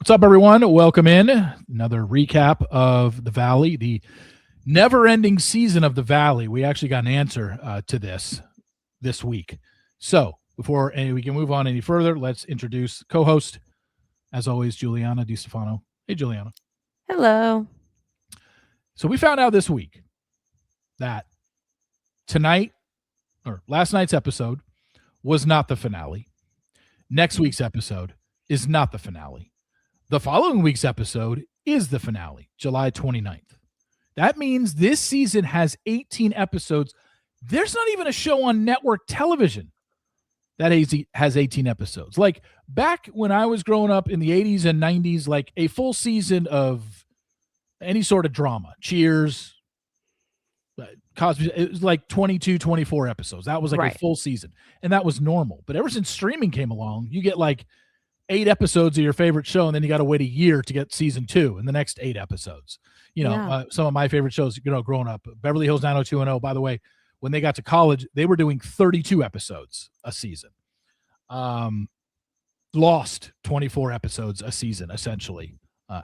What's up, everyone? Welcome in. Another recap of The Valley, the never-ending season of The Valley. We actually got an answer to this week. So before we can move on any further, let's introduce co-host, as always, Juliana DeStefano. Hey, Juliana. Hello. So we found out this week that tonight, or last night's episode, was not the finale. Next week's episode is not the finale. The following week's episode is the finale, July 29th. That means this season has 18 episodes. There's not even a show on network television that has 18 episodes. Like back when I was growing up in the 80s and 90s, like a full season of any sort of drama, Cheers, Cosby, it was like 22, 24 episodes. That was like a full season, and that was normal. But ever since streaming came along, you get like 8 episodes of your favorite show, and then you got to wait a year to get season 2 and the next 8 episodes. Some of my favorite shows, growing up, Beverly Hills 90210. By the way, when they got to college, they were doing 32 episodes a season. Lost 24 episodes a season, essentially,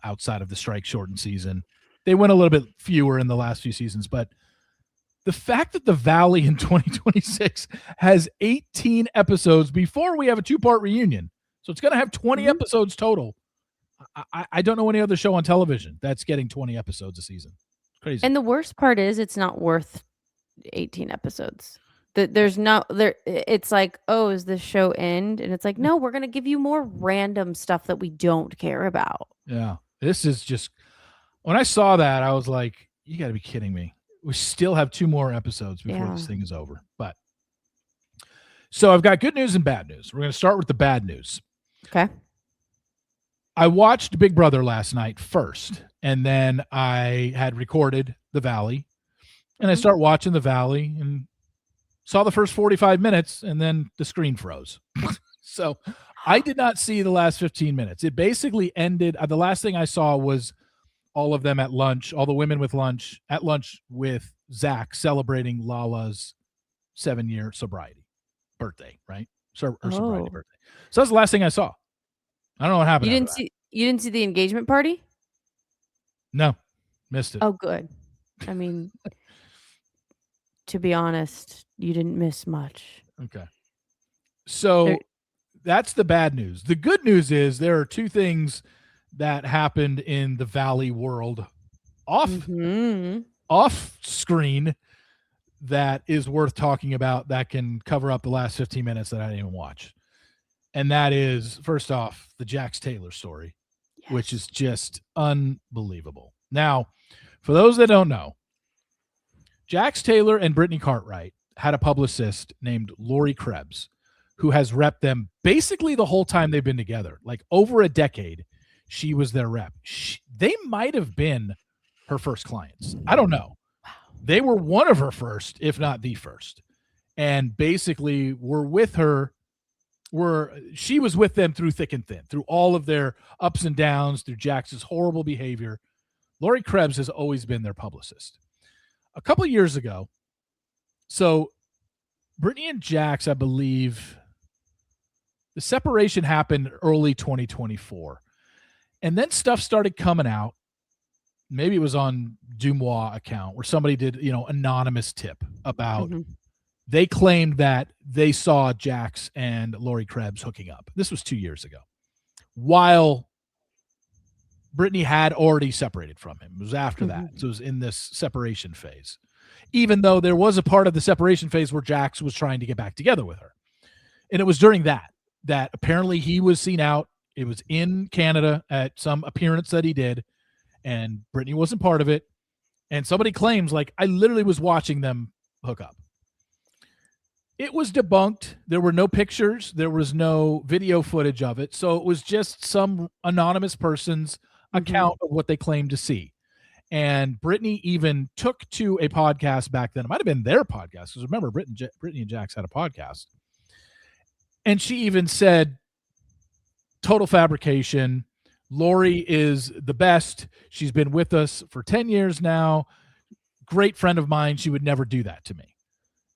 outside of the strike shortened season. They went a little bit fewer in the last few seasons, but the fact that The Valley in 2026 has 18 episodes before we have a 2-part reunion, so it's going to have 20 episodes total. I don't know any other show on television that's getting 20 episodes a season. It's crazy. And the worst part is it's not worth 18 episodes. There's no there. It's like, oh, is this show end? And it's like, no, we're going to give you more random stuff that we don't care about. Yeah, this is just, when I saw that, I was like, you got to be kidding me. We still have 2 more episodes before this thing is over. But so I've got good news and bad news. We're going to start with the bad news. Okay. I watched Big Brother last night first, and then I had recorded The Valley, and I start watching The Valley and saw the first 45 minutes, and then the screen froze. So I did not see the last 15 minutes. It basically ended. The last thing I saw was all of them at lunch, all the women at lunch with Zach celebrating Lala's 7-year birthday, right? Sobriety birthday. So that's the last thing I saw. I don't know what happened. You didn't see the engagement party? No, missed it. Oh, good. I mean, to be honest, you didn't miss much. Okay. So that's the bad news. The good news is there are 2 things that happened in the Valley world off screen that is worth talking about, that can cover up the last 15 minutes that I didn't even watch. And that is, first off, the Jax Taylor story, which is just unbelievable. Now, for those that don't know, Jax Taylor and Brittany Cartwright had a publicist named Lori Krebs, who has repped them basically the whole time they've been together. Like over a decade, she was their rep. They might have been her first clients. I don't know. Wow. They were one of her first, if not the first. And basically were with her. She was with them through thick and thin, through all of their ups and downs, through Jax's horrible behavior. Lori Krebs has always been their publicist. A couple of years ago, so Brittany and Jax, I believe, the separation happened early 2024. And then stuff started coming out. Maybe it was on Dumois account where somebody did, anonymous tip about they claimed that they saw Jax and Lori Krebs hooking up. This was 2 years ago, while Brittany had already separated from him. It was after that. So it was in this separation phase, even though there was a part of the separation phase where Jax was trying to get back together with her. And it was during that apparently he was seen out. It was in Canada at some appearance that he did, and Brittany wasn't part of it. And somebody claims, like, I literally was watching them hook up. It was debunked. There were no pictures. There was no video footage of it. So it was just some anonymous person's account of what they claimed to see. And Brittany even took to a podcast back then. It might have been their podcast, because remember, Brittany and Jax had a podcast. And she even said, total fabrication. Lori is the best. She's been with us for 10 years now. Great friend of mine. She would never do that to me.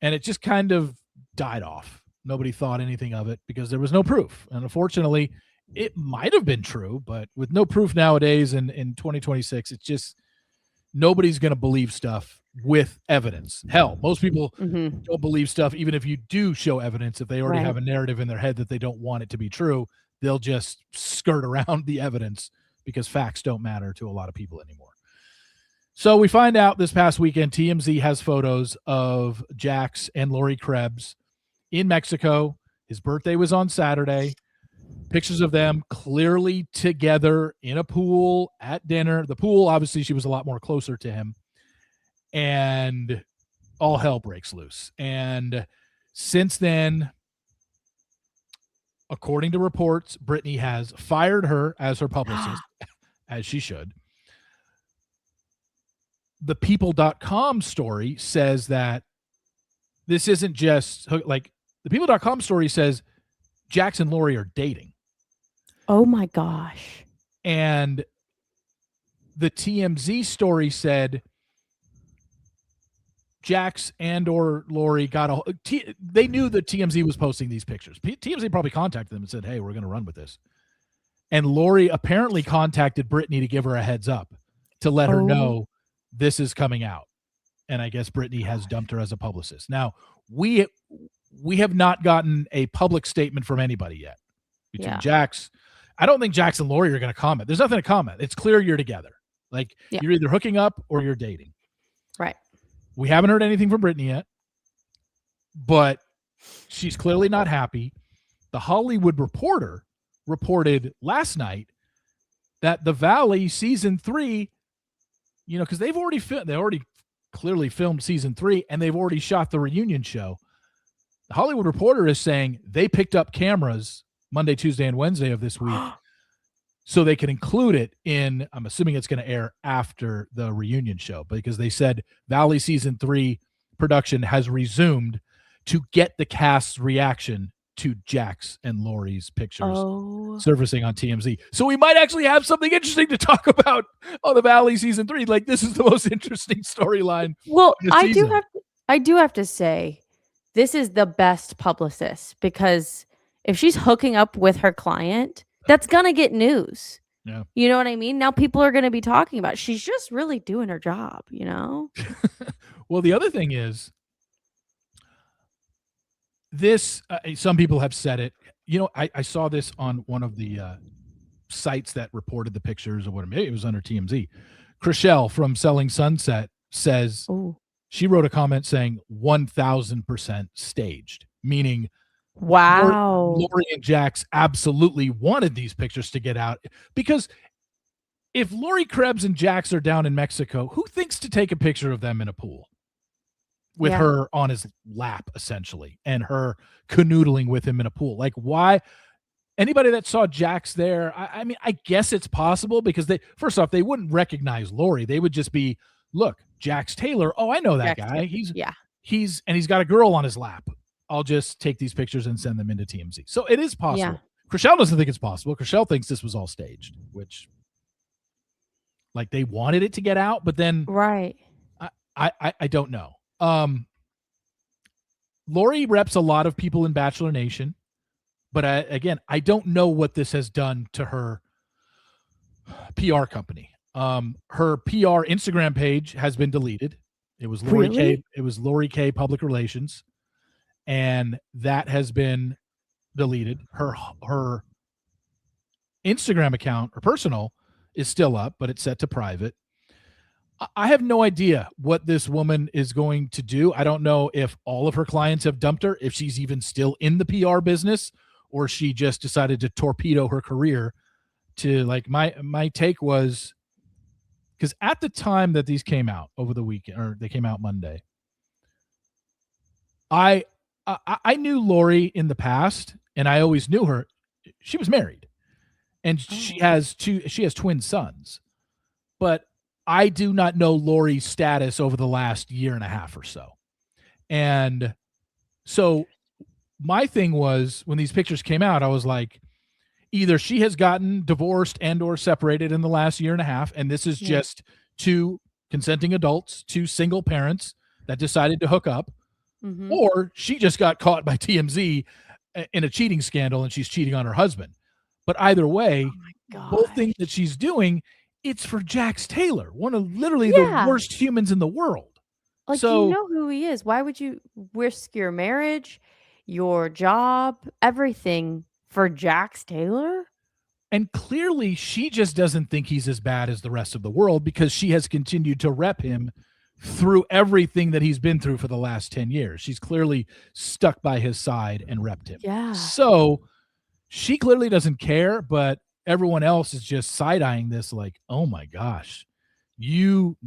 And it just kind of died off. Nobody thought anything of it because there was no proof. And unfortunately, it might have been true, but with no proof nowadays in 2026, it's just nobody's going to believe stuff with evidence. Hell, most people Mm-hmm. don't believe stuff even if you do show evidence. If they already have Right. a narrative in their head that they don't want it to be true, they'll just skirt around the evidence because facts don't matter to a lot of people anymore. So we find out this past weekend, TMZ has photos of Jax and Lori Krebs in Mexico. His birthday was on Saturday. Pictures of them clearly together in a pool at dinner. The pool, obviously, she was a lot more closer to him. And all hell breaks loose. And since then, according to reports, Britney has fired her as her publicist, as she should. The people.com story says that this isn't just like the people.com story says Jax and Lori are dating. Oh my gosh. And the TMZ story said Jax and or Lori they knew that TMZ was posting these pictures. TMZ probably contacted them and said, hey, we're going to run with this. And Lori apparently contacted Britney to give her a heads up to let her know this is coming out. And I guess Britney has dumped her as a publicist. Now, we have not gotten a public statement from anybody yet. Between Jax, I don't think Jax and Lori are going to comment. There's nothing to comment. It's clear you're together. Like you're either hooking up or you're dating. Right. We haven't heard anything from Britney yet, but she's clearly not happy. The Hollywood Reporter reported last night that The Valley season 3, because they already clearly filmed season 3 and they've already shot the reunion show. The Hollywood Reporter is saying they picked up cameras Monday, Tuesday, and Wednesday of this week so they can include it in, I'm assuming it's going to air after the reunion show, because they said Valley season 3 production has resumed to get the cast's reaction to Jax and Lori's pictures surfacing on TMZ. So we might actually have something interesting to talk about on the Valley season 3. Like, this is the most interesting storyline. Well, I do have to say, this is the best publicist, because if she's hooking up with her client, that's gonna get news. Yeah. You know what I mean? Now people are gonna be talking about it. She's just really doing her job, Well, the other thing is this, some people have said it. I saw this on one of the sites that reported the pictures or whatever. It was under TMZ. Chriselle from Selling Sunset says she wrote a comment saying 1000% staged, meaning wow, Lori and Jax absolutely wanted these pictures to get out, because if Lori Krebs and Jax are down in Mexico, who thinks to take a picture of them in a pool with her on his lap, essentially, and her canoodling with him in a pool? Like, why? Anybody that saw Jax there, I mean, I guess it's possible, because first off, they wouldn't recognize Lori. They would just be, look, Jax Taylor. Oh, I know that guy. He's got a girl on his lap. I'll just take these pictures and send them into TMZ. So it is possible. Yeah. Chriselle doesn't think it's possible. Chriselle thinks this was all staged, which, like, they wanted it to get out, but then I don't know. Lori reps a lot of people in Bachelor Nation, but again, I don't know what this has done to her PR company. Her PR Instagram page has been deleted. It was Lori K. It was Lori K. Public Relations, and that has been deleted. Her Instagram account, her personal, is still up, but it's set to private. I have no idea what this woman is going to do. I don't know if all of her clients have dumped her, if she's even still in the PR business, or she just decided to torpedo her career. To, like, my take was, because at the time that these came out over the weekend, or they came out Monday, I knew Lori in the past, and I always knew her. She was married, and she has twin sons, but I do not know Lori's status over the last year and a half or so. And so my thing was, when these pictures came out, I was like, either she has gotten divorced and or separated in the last year and a half, and this is just two consenting adults, two single parents that decided to hook up, or she just got caught by TMZ in a cheating scandal and she's cheating on her husband. But either way, Oh my both things that gosh. she's doing, it's for Jax Taylor, one of literally the Yeah. worst humans in the world. Like, you So, know who he is. Why would you risk your marriage, your job, everything for Jax Taylor? and clearly she just doesn't think he's as bad as the rest of the world because she has continued to rep him through everything that he's been through for the last 10 years. She's clearly stuck by his side and repped him. Yeah. So she clearly doesn't care, but everyone else is just side-eyeing this like, oh my gosh, you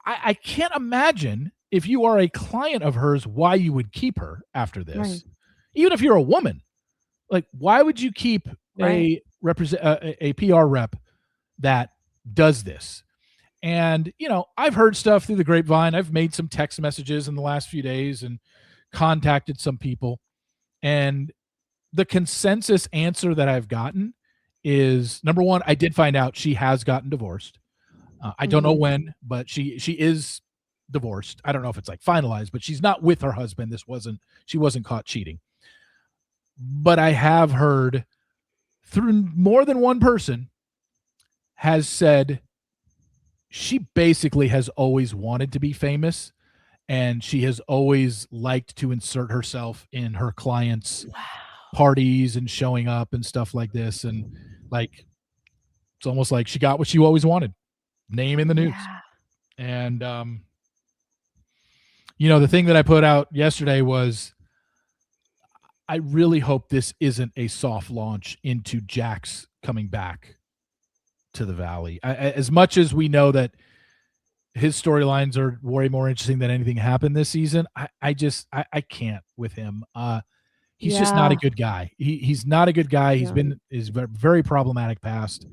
I can't imagine if you are a client of hers why you would keep her after this. Right. Even if you're a woman, like why would you keep Right. a PR rep that does this? And I've heard stuff through the grapevine. I've made some text messages in the last few days and contacted some people, and the consensus answer that I've gotten is, number one, I did find out she has gotten divorced. I don't know Mhm. when, but she is divorced. I don't know if it's like finalized, but she's not with her husband. She wasn't caught cheating. But I have heard through more than one person has said she basically has always wanted to be famous, and she has always liked to insert herself in her clients' Wow. parties and showing up and stuff like this. And like, it's almost like she got what she always wanted, name in the news. Yeah. And the thing that I put out yesterday was, I really hope this isn't a soft launch into Jax coming back to the Valley. As much as we know that his storylines are way more interesting than anything happened this season, I can't with him. He's just not a Yeah. good guy. He's not a good guy. He's No. been is very problematic past.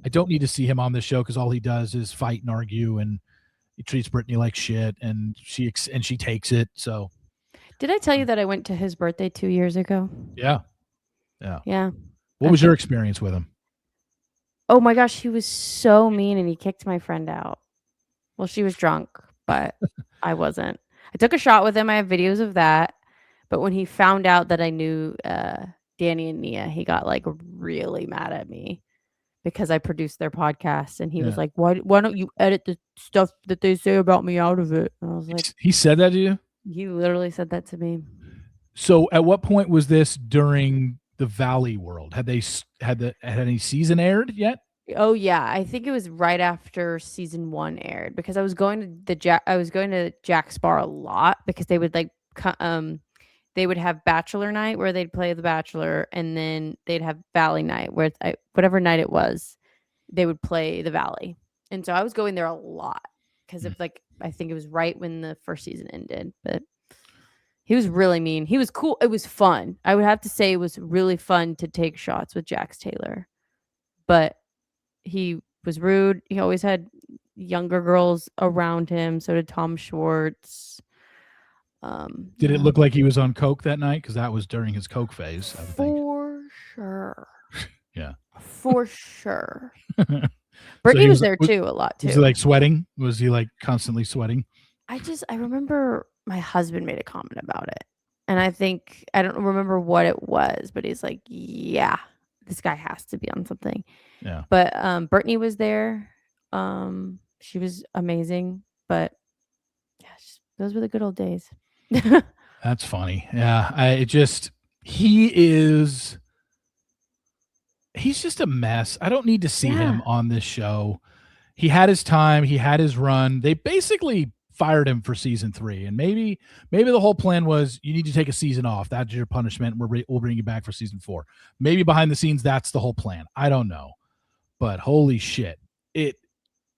I don't need to see him on this show because all he does is fight and argue, and he treats Brittany like shit, and she takes it. So Did I tell you that I went to his birthday 2 years ago? yeah. Yeah. What was Okay. your experience with him? Oh my gosh, he was so mean and he kicked my friend out. Well, she was drunk, but I wasn't. I took a shot with him. I have videos of that. But when he found out that I knew Danny and Nia, he got like really mad at me because I produced their podcast, and he was Yeah. like, "Why don't you edit the stuff that they say about me out of it?" And I was like, He said that to you? he literally said that to me. So at what point was this during the Valley world? Had any season aired yet? Oh yeah, I think it was right after season 1 aired because I was going to Jack's Bar a lot because they would like they would have Bachelor night where they'd play The Bachelor, and then they'd have Valley night where whatever night it was, they would play The Valley. And so I was going there a lot because of like, I think it was right when the first season ended, but he was really mean. He was cool. It was fun. I would have to say it was really fun to take shots with Jax Taylor, but he was rude. He always had younger girls around him. So did Tom Schwartz. Did it Yeah. look like he was on coke that night? Because that was during his coke phase, I would think. For sure. Yeah. For sure. So Brittany he was there too a lot Was he too. like sweating? Was he like constantly sweating? I remember my husband made a comment about it. And I don't remember what it was, but he's like, yeah, this guy has to be on something. Yeah. But Brittany was there. She was amazing. But yeah, those were the good old days. That's funny. Yeah. He's just a mess. I don't need to see him on this show. He had his time. He had his run. They basically fired him for season 3. And maybe the whole plan was, you need to take a season off. That's your punishment. We'll bring you back for season 4. Maybe behind the scenes, that's the whole plan. I don't know. But holy shit.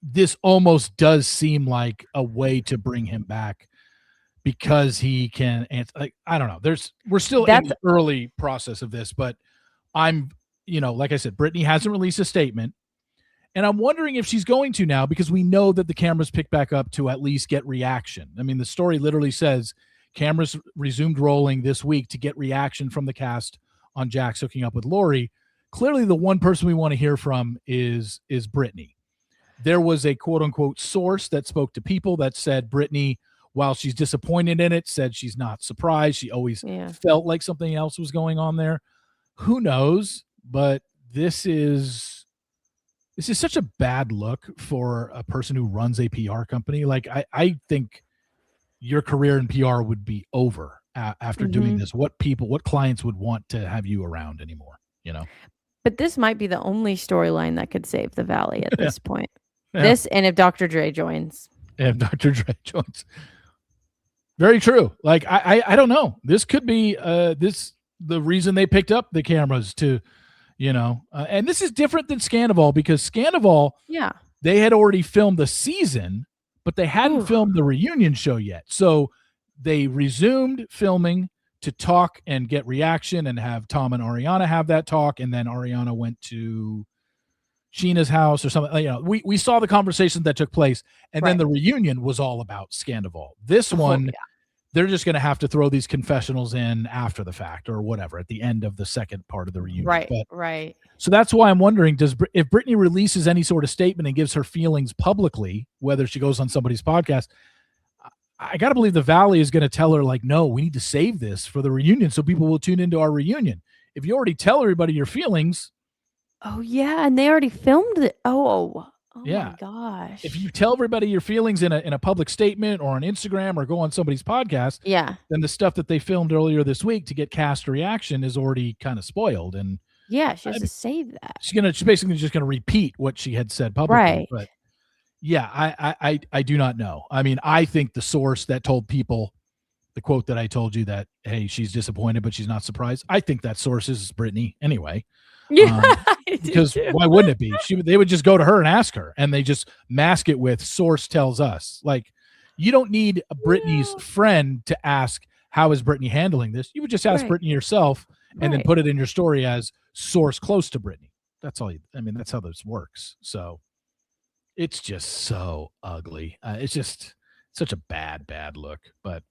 This almost does seem like a way to bring him back because he can answer. Like, I don't know. We're still in the early process of this, but I'm, like I said, Brittany hasn't released a statement. And I'm wondering if she's going to now, because we know that the cameras pick back up to at least get reaction. I mean, the story literally says cameras resumed rolling this week to get reaction from the cast on Jax hooking up with Lori. Clearly, the one person we want to hear from is Brittany. There was a quote unquote source that spoke to people that said Brittany, while she's disappointed in it, said she's not surprised. She always felt like something else was going on there. who knows? But this is such a bad look for a person who runs a PR company. Like I think your career in PR would be over after doing Mhm. this. What clients would want to have you around anymore? You know? But this might be the only storyline that could save the Valley at Yeah, this point. yeah. This and if Dr. Dre joins. And Dr. Dre joins. Very true. Like I don't know. This could be the reason they picked up the cameras to, and this is different than Scandival because Scandival Yeah. they had already filmed the season, but they hadn't Ooh. filmed the reunion show yet. So they resumed filming to talk and get reaction and have Tom and Ariana have that talk, and then Ariana went to Sheena's house or something. We saw the conversations that took place, and then Right. the reunion was all about Scandival. This Oh, one, yeah. they're just going to have to throw these confessionals in after the fact or whatever at the end of the second part of the reunion. Right. But Right. so that's why I'm wondering, if Britney releases any sort of statement and gives her feelings publicly, whether she goes on somebody's podcast, I got to believe the Valley is going to tell her, like, no, we need to save this for the reunion so people will tune into our reunion. If you already tell everybody your feelings. Oh, yeah. And they already filmed it. Oh Yeah. my gosh. If you tell everybody your feelings in a public statement or on Instagram or go on somebody's podcast, yeah. then the stuff that they filmed earlier this week to get cast reaction is already kind of spoiled. And Yeah. She has to save that. she's basically just going to repeat what she had said publicly. Right. But yeah, I do not know. I mean, I think the source that told people the quote that I told you that, hey, she's disappointed, but she's not surprised. I think that source is Britney anyway. Yeah. Because why wouldn't it be? They would just go to her and ask her, and they just mask it with source tells us. Like, you don't need Britney's friend to ask, how is Britney handling this? You would just ask Britney yourself and then put it in your story as source close to Britney. That's all. That's how this works. So it's just so ugly. It's just such a bad look. But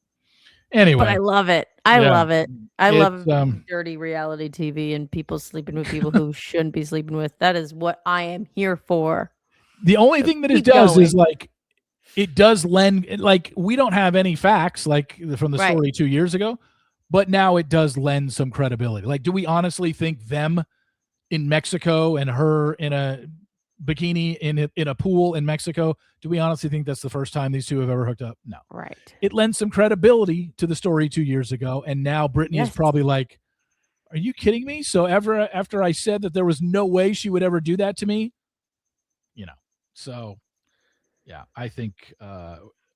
anyway. But I love it. I love it. I love dirty reality TV and people sleeping with people who shouldn't be sleeping with. That is what I am here for. The only thing that it does is, like, it does lend, like, we don't have any facts, like, from the story 2 years ago, but now it does lend some credibility. Like, do we honestly think them in Mexico and her in a bikini in a pool in Mexico, do we honestly think that's the first time these two have ever hooked up? No. Right. It lends some credibility to the story 2 years ago, and now Britney is probably like, are you kidding me? So after I said that there was no way she would ever do that to me, so yeah, I think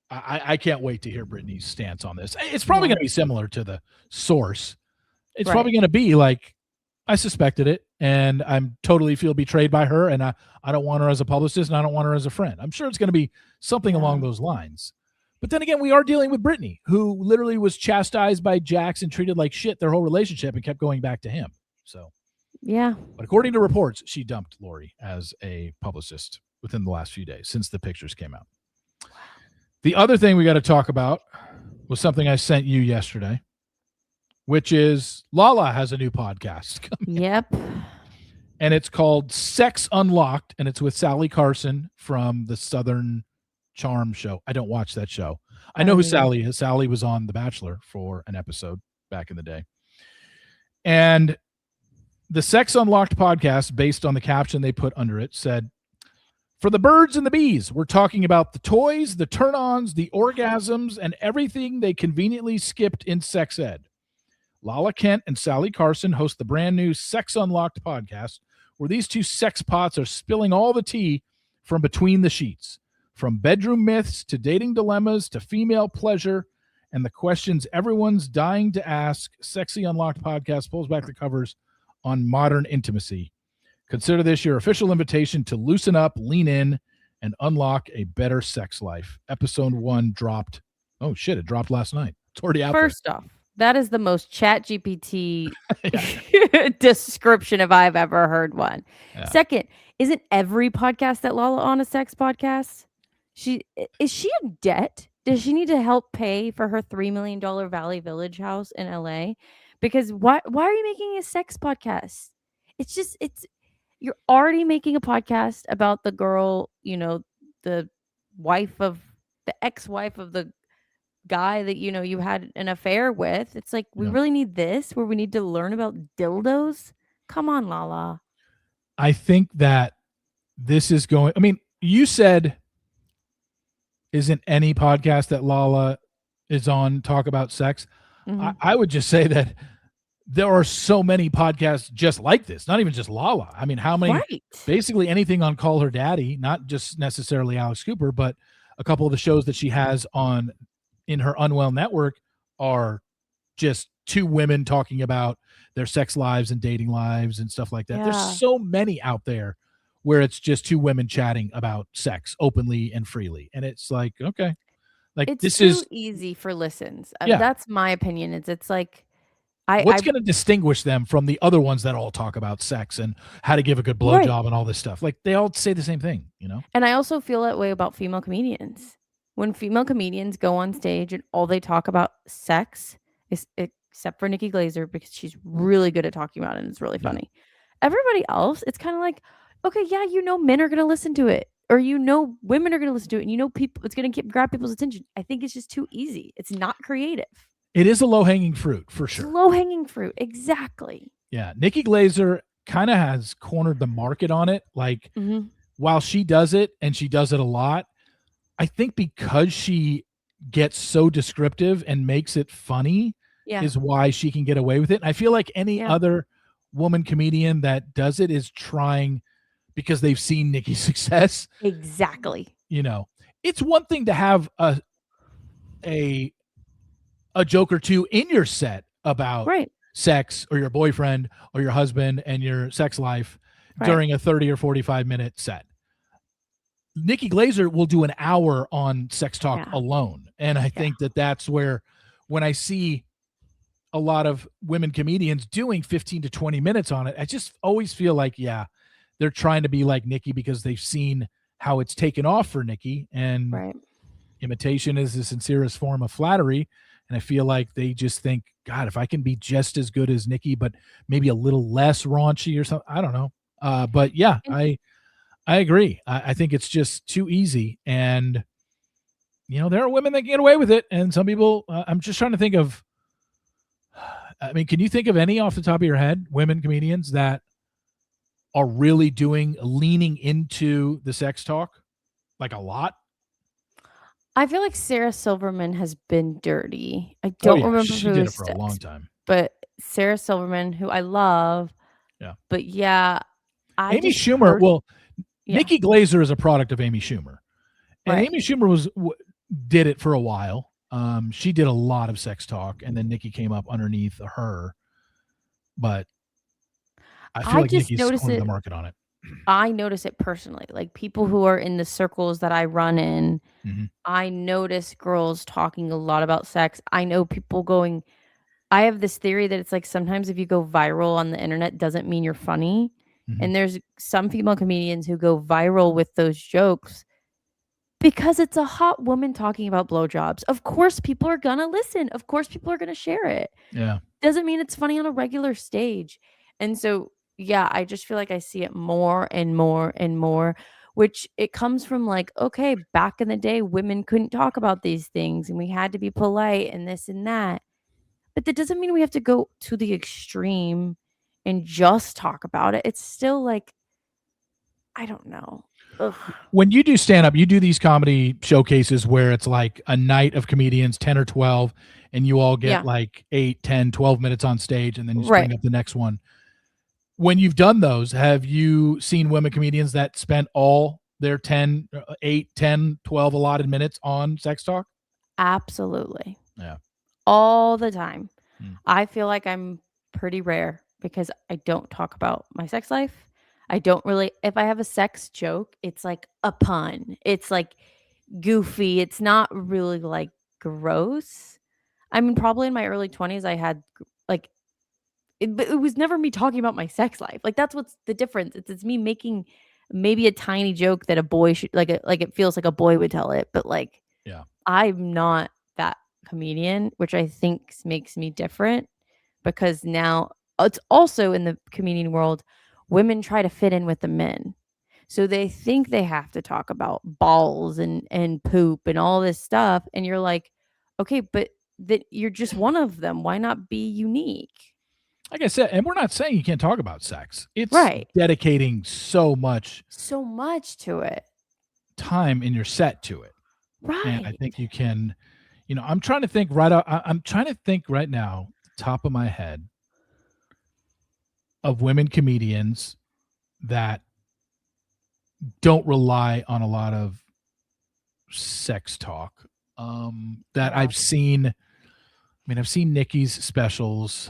I can't wait to hear Britney's stance on this. It's probably going to be similar to the source. It's probably going to be like, I suspected it, and I'm totally feel betrayed by her, and I don't want her as a publicist, and I don't want her as a friend. I'm sure it's going to be something along those lines. But then again, we are dealing with Britney, who literally was chastised by Jax and treated like shit their whole relationship and kept going back to him. So, yeah. But according to reports, she dumped Lori as a publicist within the last few days since the pictures came out. Wow. The other thing we got to talk about was something I sent you yesterday, which is Lala has a new podcast coming. Yep. And it's called Sex Unlocked, and it's with Sally Carson from the Southern Charm show. I don't watch that show. I know who Sally is. Sally was on The Bachelor for an episode back in the day. And the Sex Unlocked podcast, based on the caption they put under it, said, for the birds and the bees, we're talking about the toys, the turn-ons, the orgasms, and everything they conveniently skipped in sex ed. Lala Kent and Sally Carson host the brand new Sex Unlocked podcast, where these two sex pots are spilling all the tea from between the sheets, from bedroom myths to dating dilemmas to female pleasure and the questions everyone's dying to ask. Sexy Unlocked podcast pulls back the covers on modern intimacy. Consider this your official invitation to loosen up, lean in, and unlock a better sex life. Episode 1 dropped. Oh, shit, it dropped last night. It's already out First off, that is the most ChatGPT description if I've ever heard one. Yeah. Second, isn't every podcast that Lala on a sex podcast? Is she in debt? Does she need to help pay for her $3 million Valley Village house in LA? Because why are you making a sex podcast? You're already making a podcast about the girl, the ex-wife of the guy that, you had an affair with. It's like, we really need this where we need to learn about dildos. Come on, Lala. I think that this is going. I mean, you said isn't any podcast that Lala is on talk about sex. Hmm. I would just say that there are so many podcasts just like this, not even just Lala. I mean, how many, Right. basically anything on Call Her Daddy, not just necessarily Alex Cooper, but a couple of the shows that she has on in her Unwell network are just two women talking about their sex lives and dating lives and stuff like that. There's Yeah. so many out there where it's just two women chatting about sex openly and freely. And it's like, okay, like It's this too is, easy for listens. yeah, That's my opinion. It's like I what's going to distinguish them from the other ones that all talk about sex and how to give a good right. blowjob and all this stuff? Like they all say the same thing, you know? And I also feel that way about female comedians. When female comedians go on stage and all they talk about sex is, except for Nikki Glazer, because she's really good at talking about it and it's really Yeah. funny. Everybody else, it's kind of like, okay, yeah, men are going to listen to it, or women are going to listen to it, and people, it's going to grab people's attention. I think it's just too easy. It's not creative. It is a low hanging fruit for It's sure. low hanging fruit. Exactly. Yeah. Nikki Glazer kind of has cornered the market on it. Like, Mm-hmm. while she does it and she does it a lot, I think because she gets so descriptive and makes it funny Yeah. is why she can get away with it. And I feel like any Yeah. other woman comedian that does it is trying because they've seen Nikki's success. Exactly. You know, it's one thing to have a joke or two in your set about Right. sex or your boyfriend or your husband and your sex life Right. during a 30 or 45-minute set. Nikki Glazer will do an hour on sex talk Yeah. alone. And I think that that's where, when I see a lot of women comedians doing 15 to 20 minutes on it, I just always feel like, yeah, they're trying to be like Nikki because they've seen how it's taken off for Nikki. And Right. imitation is the sincerest form of flattery. And I feel like they just think, God, if I can be just as good as Nikki, but maybe a little less raunchy or something, I don't know. But yeah, And I agree. I think it's just too easy. And, you know, there are women that can get away with it. And some people, I'm just trying to think of, I mean, can you think of any off the top of your head, women comedians that are really leaning into the sex talk like a lot? I feel like Sarah Silverman has been dirty. I Oh, don't yeah. remember She who did it it for a long was, time. but Sarah Silverman, who I love. Yeah. But yeah, I Amy just Schumer, heard. well, Yeah. Nikki Glazer is a product of Amy Schumer. And Right. Amy Schumer did it for a while. She did a lot of sex talk, and then Nikki came up underneath her. But I feel I like just Nikki's notice cornered the it. market on it. I notice it personally. Like people who are in the circles that I run in, Mhm. I notice girls talking a lot about sex. I know people going. I have this theory that it's like sometimes if you go viral on the internet doesn't mean you're funny. Mhm. And there's some female comedians who go viral with those jokes because it's a hot woman talking about blowjobs. Of course, people are gonna listen. Of course, people are gonna share it. Yeah. Doesn't mean it's funny on a regular stage. And so, yeah, I just feel like I see it more and more and more, which it comes from like, okay, back in the day, women couldn't talk about these things and we had to be polite and this and that. But that doesn't mean we have to go to the extreme and just talk about it. It's still like, I don't know. Ugh. When you do stand up, you do these comedy showcases where it's like a night of comedians, 10 or 12, and you all get Yeah. like 8, 10, 12 minutes on stage, and then you just Right. bring up the next one. When you've done those, have you seen women comedians that spent all their 10, 8, 10, 12 allotted minutes on sex talk? Absolutely. Yeah. All the time. Mm. I feel like I'm pretty rare because I don't talk about my sex life. I don't really, if I have a sex joke, it's like a pun. It's like goofy. It's not really like gross. I mean, probably in my early 20s, I had like, but it was never me talking about my sex life. Like that's what's the difference. It's me making maybe a tiny joke that a boy should like it feels like a boy would tell it, but like Yeah. I'm not that comedian, which I think makes me different because now it's also in the comedian world, women try to fit in with the men. So they think they have to talk about balls and poop and all this stuff. And you're like, okay, but that you're just one of them. Why not be unique? like I said, and we're not saying you can't talk about sex. It's Right. dedicating so much to it. time in your set to it. And I Right. think you can, I'm trying to think I'm trying to think right now, top of my head, of women comedians that don't rely on a lot of sex talk. That Yeah. I've seen. I mean, I've seen Nikki's specials.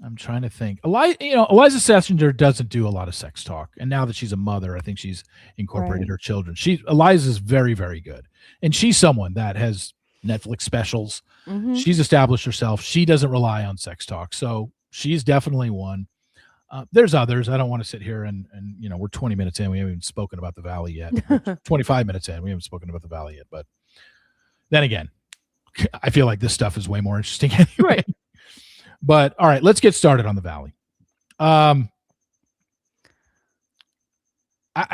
I'm trying to think. Eliza Schlesinger doesn't do a lot of sex talk, and now that she's a mother, I think she's incorporated Right. her children. Eliza's very, very good, and she's someone that has Netflix specials. Mm-hmm. She's established herself. She doesn't rely on sex talk, so she's definitely one. There's others. I don't want to sit here and we're 20 minutes in. We haven't even spoken about the Valley yet. 25 minutes in. We haven't spoken about the Valley yet. But then again, I feel like this stuff is way more interesting anyway. Right. But all right, let's get started on the Valley.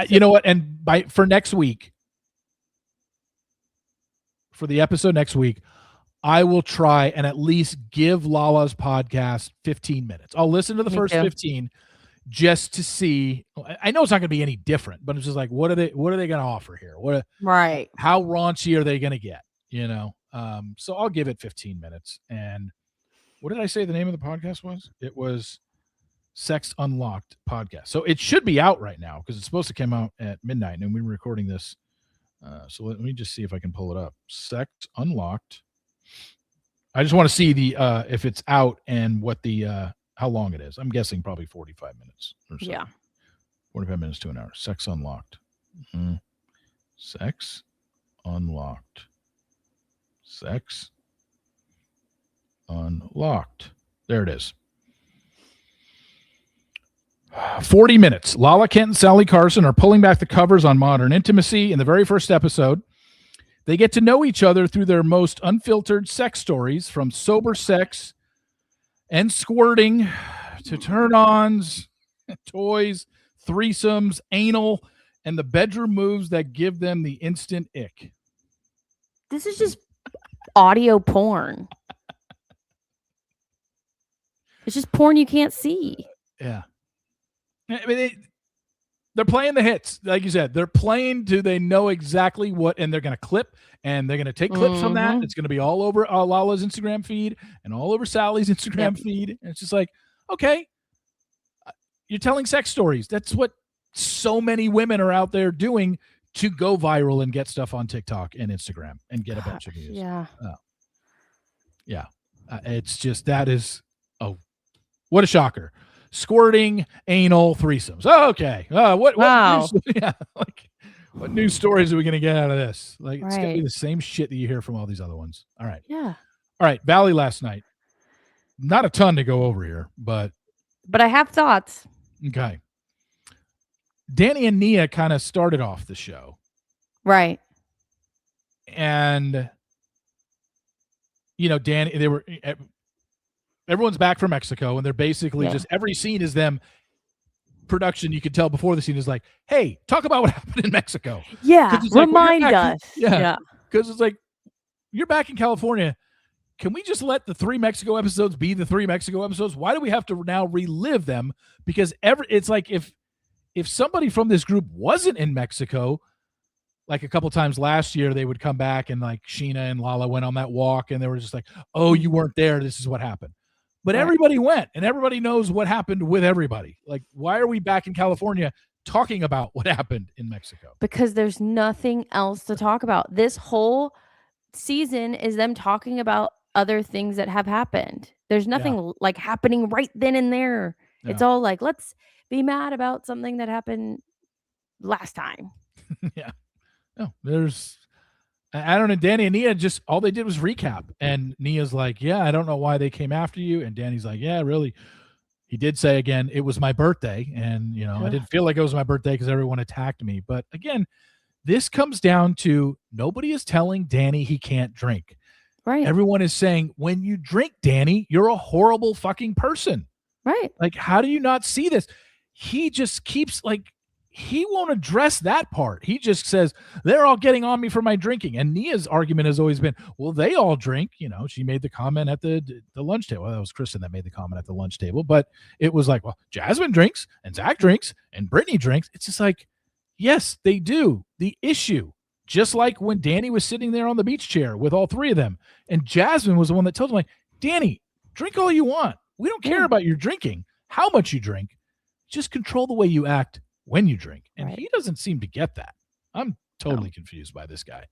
You know what? And for next week, for the episode next week, I will try and at least give Lala's podcast 15 minutes. I'll listen to the first 15 just to see. I know it's not going to be any different, but it's just like, what are they going to offer here? Right. How raunchy are they going to get? So I'll give it 15 minutes. And what did I say the name of the podcast was? It was Sex Unlocked Podcast. So it should be out right now because it's supposed to come out at midnight, and we were recording this. So let me just see if I can pull it up. Sex Unlocked. I just want to see the if it's out and what the how long it is. I'm guessing probably 45 minutes or so. Yeah. 45 minutes to an hour. Sex Unlocked. Mm-hmm. Sex Unlocked. Sex Unlocked. There it is. 40 minutes. Lala Kent and Sally Carson are pulling back the covers on modern intimacy in the very first episode. They get to know each other through their most unfiltered sex stories, from sober sex and squirting to turn-ons, toys, threesomes, anal, and the bedroom moves that give them the instant ick. This is just audio porn. It's just porn you can't see. Yeah. I mean, they're playing the hits. Like you said, they're playing to they know exactly what, and they're going to clip, and they're going to take clips from that. It's going to be all over Lala's Instagram feed and all over Sally's Instagram feed. And it's just like, okay, you're telling sex stories. That's what so many women are out there doing to go viral and get stuff on TikTok and Instagram and get a bunch of views. Yeah. It's just, that is, what a shocker. Squirting, anal, threesomes. Oh, okay. Wow. What new stories are we going to get out of this? Like, it's going to be the same shit that you hear from all these other ones. All right. Yeah. All right. Valley last night. Not a ton to go over here, but I have thoughts. Okay. Danny and Nia kind of started off the show. Right. And, Danny, everyone's back from Mexico, and they're basically just, every scene is them. Production, you could tell before the scene is like, hey, talk about what happened in Mexico. Yeah, remind us. Yeah, because it's like, you're back in California. Can we just let the 3 Mexico episodes be the 3 Mexico episodes? Why do we have to now relive them? Because it's like if somebody from this group wasn't in Mexico, like a couple times last year, they would come back and like Sheena and Lala went on that walk, and they were just like, oh, you weren't there. This is what happened. But everybody went, and everybody knows what happened with everybody. Like, why are we back in California talking about what happened in Mexico? Because there's nothing else to talk about. This whole season is them talking about other things that have happened. There's nothing like happening right then and there. Yeah. It's all like, let's be mad about something that happened last time. Yeah. No, I don't know. Danny and Nia just, all they did was recap. And Nia's like, yeah, I don't know why they came after you. And Danny's like, yeah, really. He did say again, it was my birthday. And, I didn't feel like it was my birthday because everyone attacked me. But again, this comes down to nobody is telling Danny he can't drink. Right. Everyone is saying, when you drink, Danny, you're a horrible fucking person. Right. Like, how do you not see this? He just keeps like, he won't address that part. He just says they're all getting on me for my drinking. And Nia's argument has always been, well, they all drink. She made the comment at the lunch table. Well, that was Kristen that made the comment at the lunch table, but it was like, well, Jasmine drinks and Zach drinks and Brittany drinks. It's just like, yes, they do. The issue, just like when Danny was sitting there on the beach chair with all three of them, and Jasmine was the one that told him, like, Danny, drink all you want. We don't care about your drinking, how much you drink. Just control the way you act when you drink. And he doesn't seem to get that. I'm totally confused by this guy.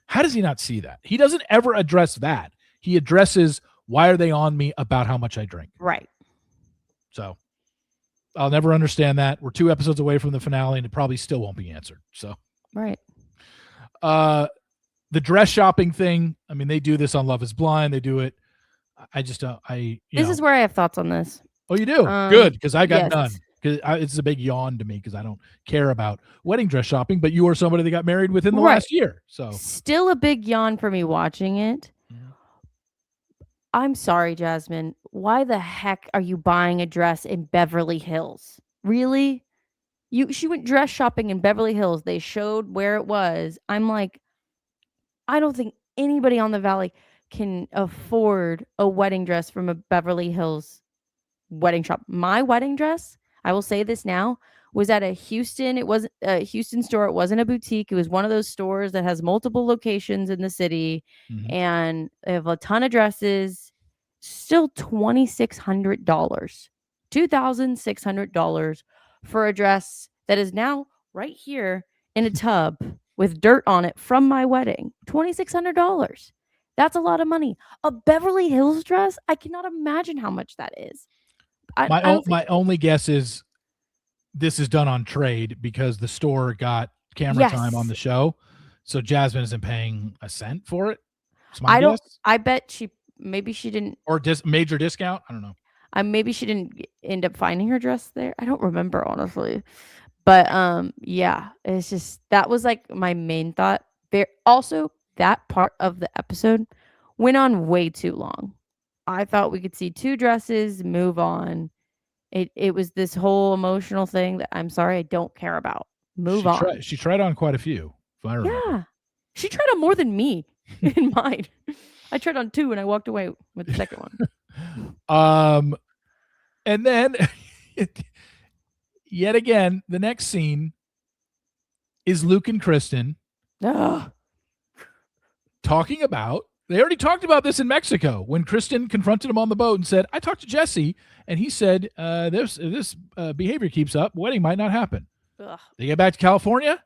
How does he not see that? He doesn't ever address that. He addresses, why are they on me about how much I drink? Right. So I'll never understand that. We're 2 episodes away from the finale, and it probably still won't be answered. So right. The dress shopping thing, I mean, they do this on Love is Blind. They do it. I just don't. This is where I have thoughts on this. Oh, you do? Good, because I got none. Because it's a big yawn to me because I don't care about wedding dress shopping. But you are somebody that got married within the last year, so still a big yawn for me watching it. I'm sorry, Jasmine. Why the heck are you buying a dress in Beverly Hills? Really? She went dress shopping in Beverly Hills. They showed where it was. I'm like, I don't think anybody on the Valley can afford a wedding dress from a Beverly Hills wedding shop. My wedding dress, I will say this now, was at a Houston. It wasn't a Houston store. It wasn't a boutique. It was one of those stores that has multiple locations in the city, and they have a ton of dresses. Still $2,600, $2,600 for a dress that is now right here in a tub with dirt on it from my wedding. $2,600. That's a lot of money. A Beverly Hills dress, I cannot imagine how much that is. My only guess is this is done on trade because the store got camera time on the show, so Jasmine isn't paying a cent for it. I bet she didn't, or major discount. I don't know. Maybe she didn't end up finding her dress there. I don't remember, honestly, but yeah, it's just that was like my main thought. Also, that part of the episode went on way too long. I thought we could see 2 dresses, move on. It was this whole emotional thing that I'm sorry, I don't care about. Move on. She tried on quite a few, if I remember. Yeah. She tried on more than me in mine. I tried on 2 and I walked away with the second one. And then yet again, the next scene is Luke and Kristen talking about, they already talked about this in Mexico when Kristen confronted him on the boat and said, I talked to Jesse and he said, this behavior keeps up, wedding might not happen. Ugh. They get back to California.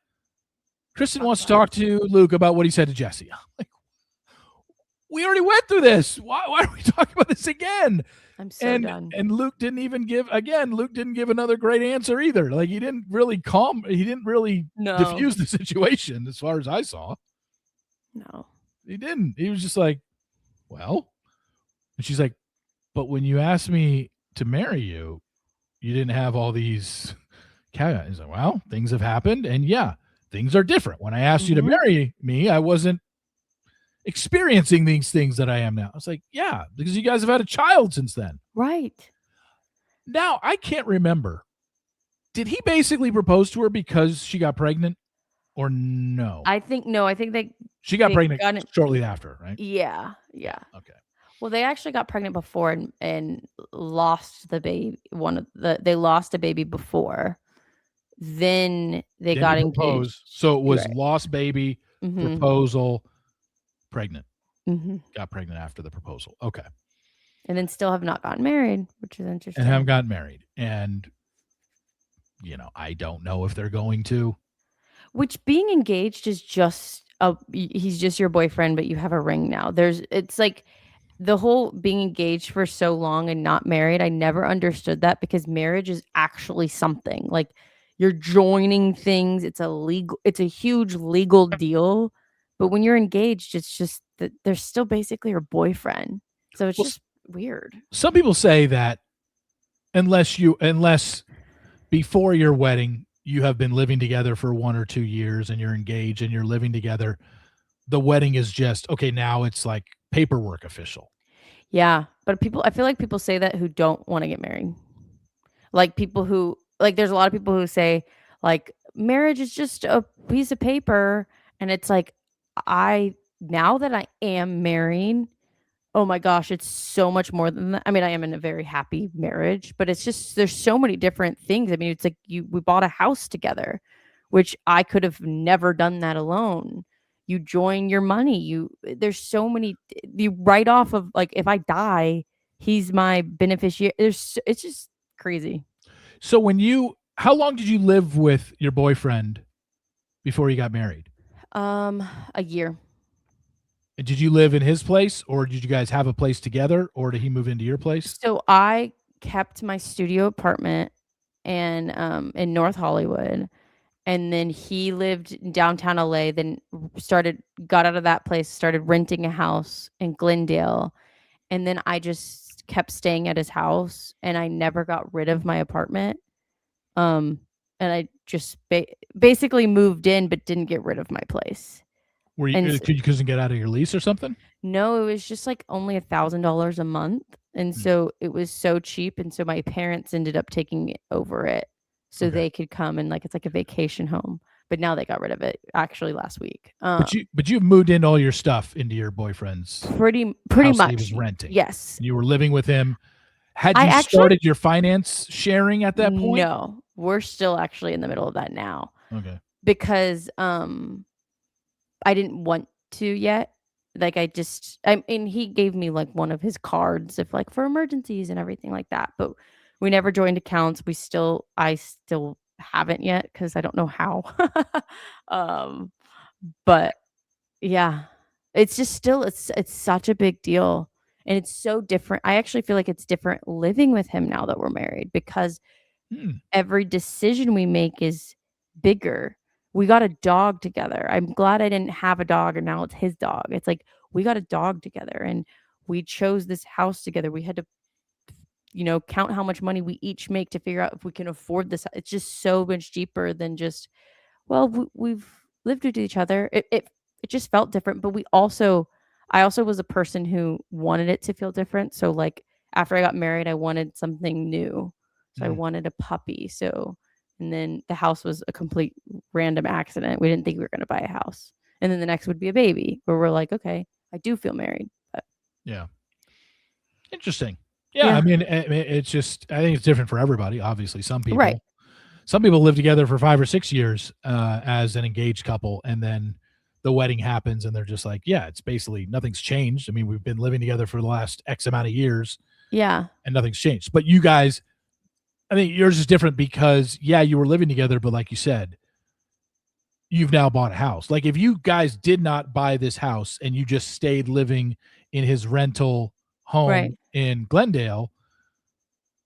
Kristen wants to talk to Luke about what he said to Jesse. Like, we already went through this. Why are we talking about this again? I'm so done. And Luke didn't give another great answer either. Like, he didn't really diffuse the situation as far as I saw. No. He didn't. He was just like, well, and she's like, but when you asked me to marry you, you didn't have all these caveats. He's like, well, things have happened, and yeah, things are different. When I asked you to marry me, I wasn't experiencing these things that I am now. I was like, yeah, because you guys have had a child since then. Right. Now, I can't remember. Did he basically propose to her because she got pregnant or no? I think she got pregnant shortly after, right? Yeah. Yeah. Okay. Well, they actually got pregnant before and lost the baby. They lost a baby before. Then they got engaged. So it was lost baby, proposal, pregnant. Got pregnant after the proposal. Okay. And then still have not gotten married, which is interesting. And haven't gotten married. And, I don't know if they're going to. Which being engaged is just he's just your boyfriend, but you have a ring now. It's like the whole being engaged for so long and not married. I never understood that because marriage is actually something. Like, you're joining things. It's a huge legal deal. But when you're engaged, it's just that they're still basically your boyfriend. So it's just weird. Some people say that unless before your wedding, you have been living together for 1 or 2 years and you're engaged and you're living together, the wedding is just, okay, now it's like paperwork official. Yeah. But I feel like people say that who don't want to get married. Like, people who, like, there's a lot of people who say, like, marriage is just a piece of paper, and it's like, now that I am married, oh my gosh, it's so much more than that. I mean, I am in a very happy marriage, but it's just there's so many different things. I mean, it's like we bought a house together, which I could have never done that alone. You join your money. There's so many you write off of, like, if I die, he's my beneficiary. It's just crazy. So how long did you live with your boyfriend before you got married? A year. And did you live in his place, or did you guys have a place together, or did he move into your place? So I kept my studio apartment and in North Hollywood, and then he lived in downtown LA, then got out of that place, started renting a house in Glendale, and then I just kept staying at his house, and I never got rid of my apartment. Um and I just basically moved in but didn't get rid of my place. Were And you you couldn't get out of your lease or something? no, it was just like only $1,000 a month. And Mm, so it was so cheap. And so my parents ended up taking over it so okay. they could come, and like it's like a vacation home. But now they got rid of it actually last week. But you moved in all your stuff into your boyfriend's Pretty house that he much. was renting. Yes. And you were living with him. Had I you actually started your finance sharing at that point? No, we're still actually in the middle of that now Okay. because I didn't want to yet. Like I mean, he gave me like one of his cards if like for emergencies and everything like that. But we never joined accounts. I still haven't yet because I don't know how. um, but yeah, it's just still it's such a big deal, and it's so different. I actually feel like it's different living with him now that we're married because Hmm. every decision we make is bigger. We got a dog together. I'm glad I didn't have a dog and now it's his dog. It's like we got a dog together and we chose this house together. We had to, count how much money we each make to figure out if we can afford this. It's just so much cheaper than just, well, we've lived with each other. It just felt different, but I also was a person who wanted it to feel different. So like after I got married, I wanted something new. So I Hmm. wanted a puppy. And then the house was a complete random accident. We didn't think we were going to buy a house. And then the next would be a baby where we're like, okay, I do feel married. But Yeah. Interesting. Yeah, I yeah. mean, it's just I think it's different for everybody. Obviously, Right. some people live together for 5 or 6 years as an engaged couple, and then the wedding happens, and they're just like, yeah, it's basically nothing's changed. I mean, we've been living together for the last X amount of years, Yeah. and nothing's changed. But you guys, I think yours is different because yeah, you were living together, but like you said, you've now bought a house. Like if you guys did not buy this house and you just stayed living in his rental Right. home in Glendale,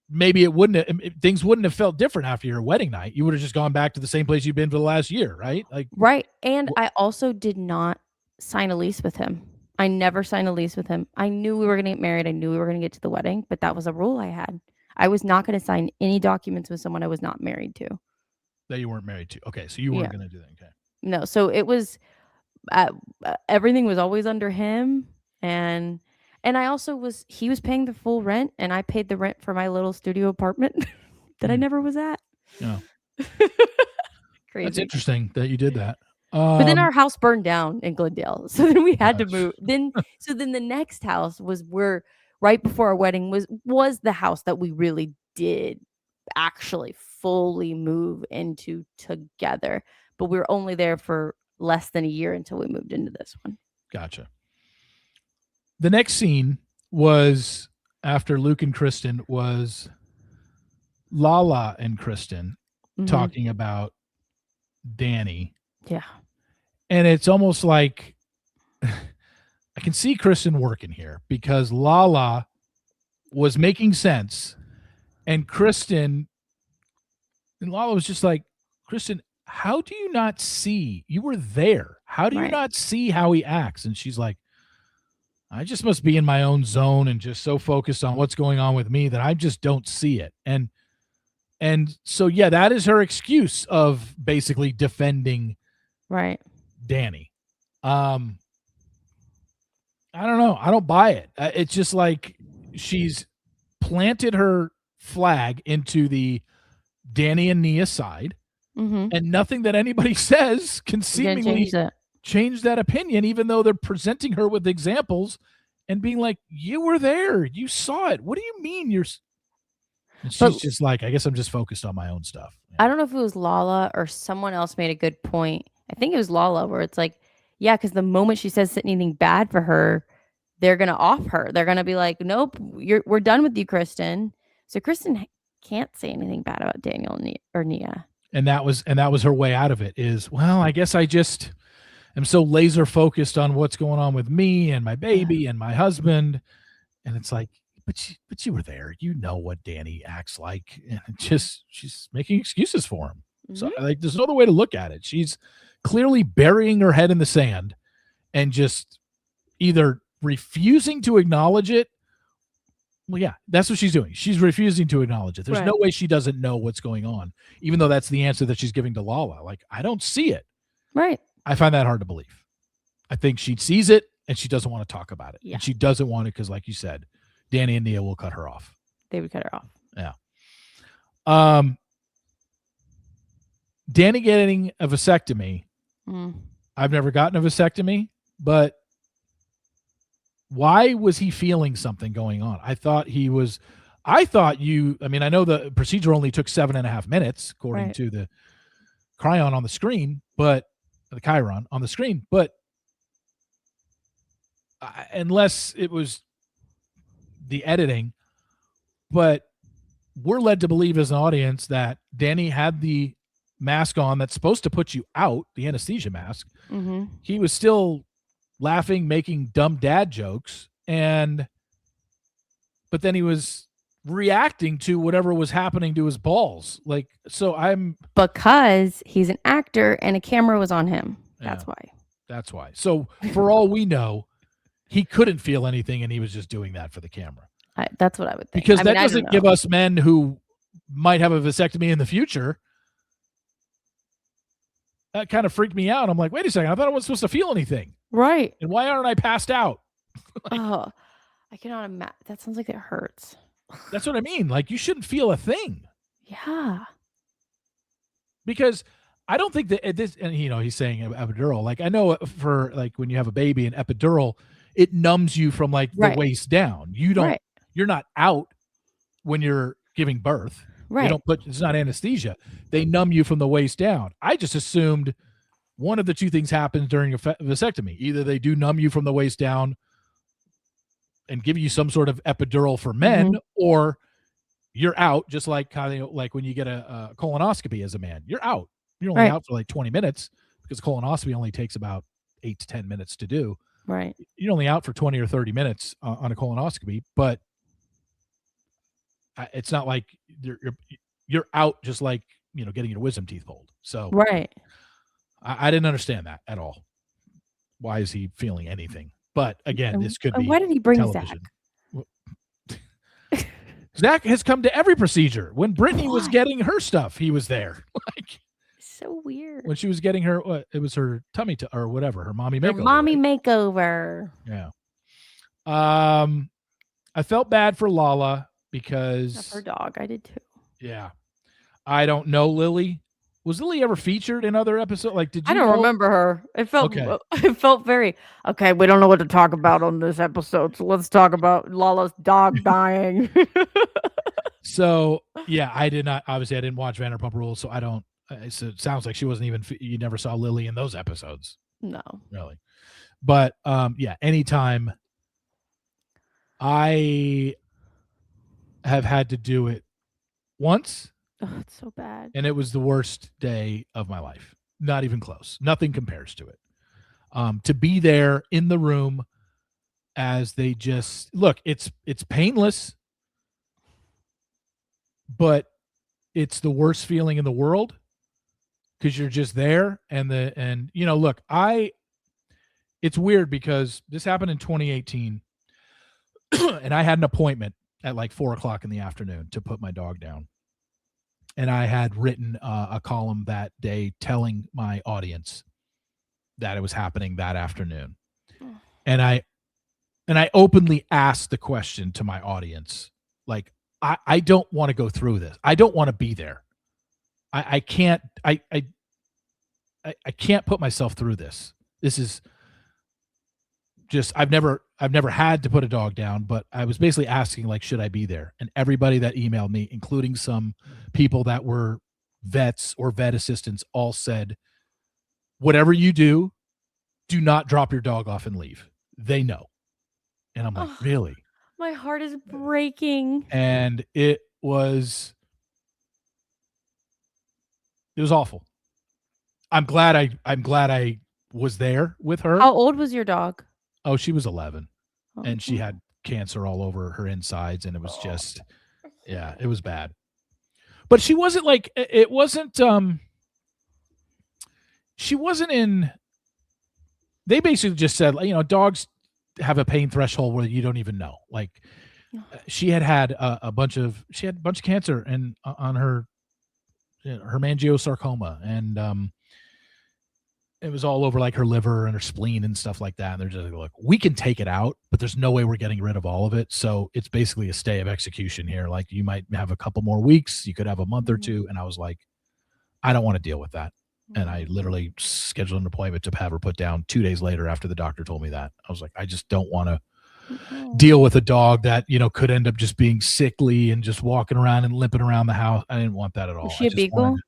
maybe it wouldn't have, things wouldn't have felt different after your wedding night. You would have just gone back to the same place you've been for the last year, right? Like, Right, and I also did not sign a lease with him. I never signed a lease with him. I knew we were gonna get married, I knew we were gonna get to the wedding, but that was a rule I had. I was not gonna sign any documents with someone I was not married to. that you weren't married to. Okay, so you weren't Yeah. going to do that. Okay. No, so it was, uh, everything was always under him, and I also he was paying the full rent, and I paid the rent for my little studio apartment that I Hmm. never was at. Yeah, that's Crazy. interesting that you did that. But then our house burned down in Glendale, so then we had to Gosh. move. Then the next house was where right before our wedding was the house that we really did actually fully move into together, but we were only there for less than a year until we moved into this one. Gotcha. The next scene was after Luke and Kristen was Lala and Kristen Mhm. talking about Danny. Yeah. And it's almost like I can see Kristen working here because Lala was making sense and Lala was just like, Kristen, how do you not see? You were there. How do you Right. not see how he acts? And she's like, I just must be in my own zone and just so focused on what's going on with me that I just don't see it. And so yeah, that is her excuse of basically defending Right. Danny. I don't know. I don't buy it. It's just like she's planted her flag into the Danny and Nia side, Mm-hmm. And nothing that anybody says can seemingly change that opinion, even though they're presenting her with examples and being like, you were there, you saw it. What do you mean you're... And she's just like, I guess I'm just focused on my own stuff. Yeah. I don't know if it was Lala or someone else made a good point. I think it was Lala, where it's like, yeah, because the moment she says anything bad for her, they're gonna off her. They're gonna be like, nope, we're done with you, Kristen. So Kristen can't say anything bad about Daniel or Nia. And that was her way out of it. Is, well, I guess I just am so laser focused on what's going on with me and my baby and my husband, and it's like, but you were there. You know what Danny acts like, and she's making excuses for him. Mm-hmm. So like, there's no other way to look at it. She's clearly burying her head in the sand and just either refusing to acknowledge it. Well, yeah, that's what she's doing. She's refusing to acknowledge it. There's no way she doesn't know what's going on, even though that's the answer that she's giving to Lala. Like, I don't see it. Right. I find that hard to believe. I think she sees it and she doesn't want to talk about it. Yeah. And she doesn't want it because, like you said, Danny and Nia will cut her off. They would cut her off. Yeah. Danny getting a vasectomy. I've never gotten a vasectomy, but why was he feeling something going on? I know the procedure only took 7.5 minutes, according to the chyron on the screen, but unless it was the editing, but we're led to believe as an audience that Danny had the mask on that's supposed to put you out, the anesthesia mask. Mm-hmm. He was still laughing, making dumb dad jokes, but then he was reacting to whatever was happening to his balls. Like, so because he's an actor and a camera was on him. That's why. So for all we know, he couldn't feel anything and he was just doing that for the camera. That's what I would think. Because that doesn't give us men who might have a vasectomy in the future. That kind of freaked me out. I'm like, wait a second, I thought I wasn't supposed to feel anything. Right. And why aren't I passed out? I cannot imagine. That sounds like it hurts. That's what I mean. Like, you shouldn't feel a thing. Yeah. Because I don't think that this, and he's saying epidural. Like, I know for like when you have a baby, an epidural, it numbs you from like the waist down. You're not out when you're giving birth. Right. It's not anesthesia. They numb you from the waist down. I just assumed one of the two things happens during a vasectomy. Either they do numb you from the waist down and give you some sort of epidural for men, or you're out, just like kind of like when you get a colonoscopy as a man. You're out. You're only out for like 20 minutes because colonoscopy only takes about 8 to 10 minutes to do. Right. You're only out for 20 or 30 minutes on a colonoscopy, but it's not like you're out just like, getting your wisdom teeth pulled. So I didn't understand that at all. Why is he feeling anything? But again, this could be. Why did he bring television. Zach? Zach has come to every procedure. When Brittany was getting her stuff, he was there. Like, so weird. When she was getting her, it was her tummy or whatever, her mommy makeover. Her mommy makeover. Yeah. I felt bad for Lala because of her dog. I did too. Yeah. I don't know Lily. Was Lily ever featured in other episodes? Like, did you? I don't remember her. It felt very okay. We don't know what to talk about on this episode, so let's talk about Lala's dog dying. So yeah, I didn't watch Vanderpump Rules, so I don't. So it sounds like she wasn't even. You never saw Lily in those episodes. No, really. But yeah, anytime I have had to do it once. Oh, it's so bad. And it was the worst day of my life. Not even close. Nothing compares to it. To be there in the room as they just look, it's painless, but it's the worst feeling in the world because you're just there. And look, it's weird because this happened in 2018 and I had an appointment at like 4:00 in the afternoon to put my dog down. And I had written a column that day telling my audience that it was happening that afternoon. And I openly asked the question to my audience, like, I don't want to go through this. I don't want to be there. I can't I can't put myself through this. This is just I've never had to put a dog down, but I was basically asking like, should I be there? And everybody that emailed me, including some people that were vets or vet assistants, all said, whatever you do, do not drop your dog off and leave. They know. And I'm like, Oh, really? my heart is breaking. And it was awful. I'm glad I was there with her. How old was your dog? Oh, she was 11 and she Oh. had cancer all over her insides, and it was just, yeah, it was bad. But she wasn't like, it wasn't, she wasn't in, they basically just said, you know, dogs have a pain threshold where you don't even know. Like she had a bunch of cancer and on her hemangiosarcoma, and it was all over like her liver and her spleen and stuff like that. And they're just like, look, we can take it out, but there's no way we're getting rid of all of it. So it's basically a stay of execution here. Like you might have a couple more weeks, you could have a month or two. And I was like, I don't want to deal with that. And I literally scheduled an appointment to have her put down 2 days later after the doctor told me that. I was like, I just don't want to deal with a dog that, you know, could end up just being sickly and just walking around and limping around the house. I didn't want that at all. Was she a beagle?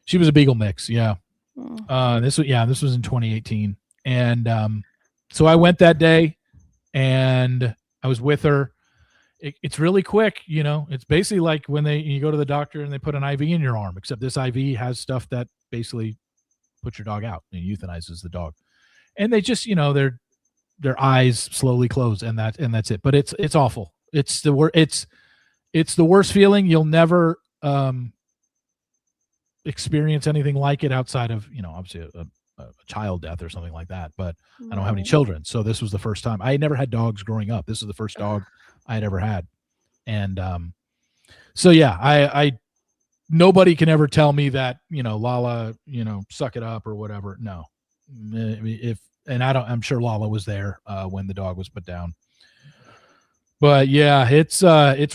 She was a beagle mix. Yeah. This was in 2018. And so I went that day and I was with her. It's really quick, you know. It's basically like when you go to the doctor and they put an IV in your arm, except this IV has stuff that basically puts your dog out and euthanizes the dog. And they just, you know, their eyes slowly close and that's it. But it's awful. It's the worst feeling. You'll never experience anything like it outside of, you know, obviously a child death or something like that. But I don't have any children, so this was the first time. I had never had dogs growing up. This is the first dog I had ever had. And so yeah, I nobody can ever tell me that, you know, Lala, you know, suck it up or whatever. No. I'm sure Lala was there when the dog was put down. But yeah, it's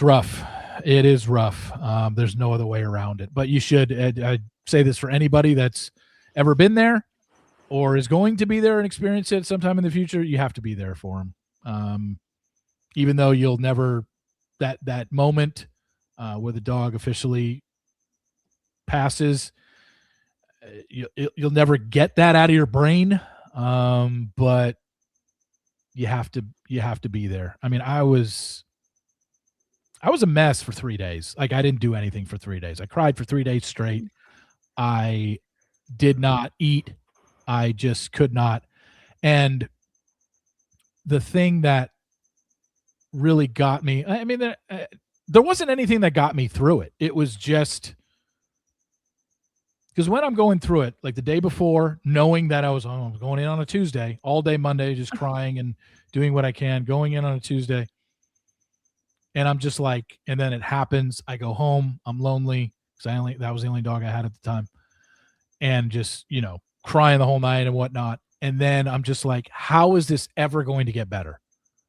rough. It is rough. There's no other way around it. But you should, I'd say this for anybody that's ever been there or is going to be there and experience it sometime in the future, you have to be there for them. Even though you'll never, that moment where the dog officially passes, you'll never get that out of your brain. But you have to be there. I mean, I was a mess for 3 days. Like I didn't do anything for 3 days. I cried for 3 days straight. I did not eat. I just could not. And the thing that really got me, I mean, there wasn't anything that got me through it. It was just because when I'm going through it, like the day before, knowing that I was going in on a Tuesday, all day Monday, just crying and doing what I can, going in on a Tuesday. And I'm just like, and then it happens. I go home. I'm lonely because that was the only dog I had at the time. And just, you know, crying the whole night and whatnot. And then I'm just like, how is this ever going to get better?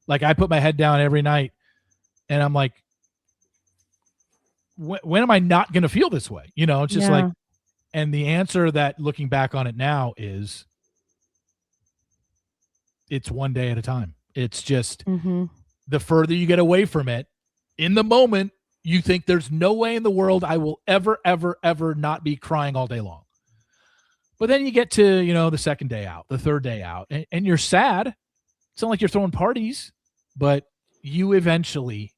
Like I put my head down every night and I'm like, when am I not going to feel this way? You know, it's just like, and the answer that looking back on it now is it's one day at a time. It's just the further you get away from it, in the moment, you think there's no way in the world I will ever, ever, ever not be crying all day long. But then you get to, you know, the second day out, the third day out, and you're sad. It's not like you're throwing parties, but you eventually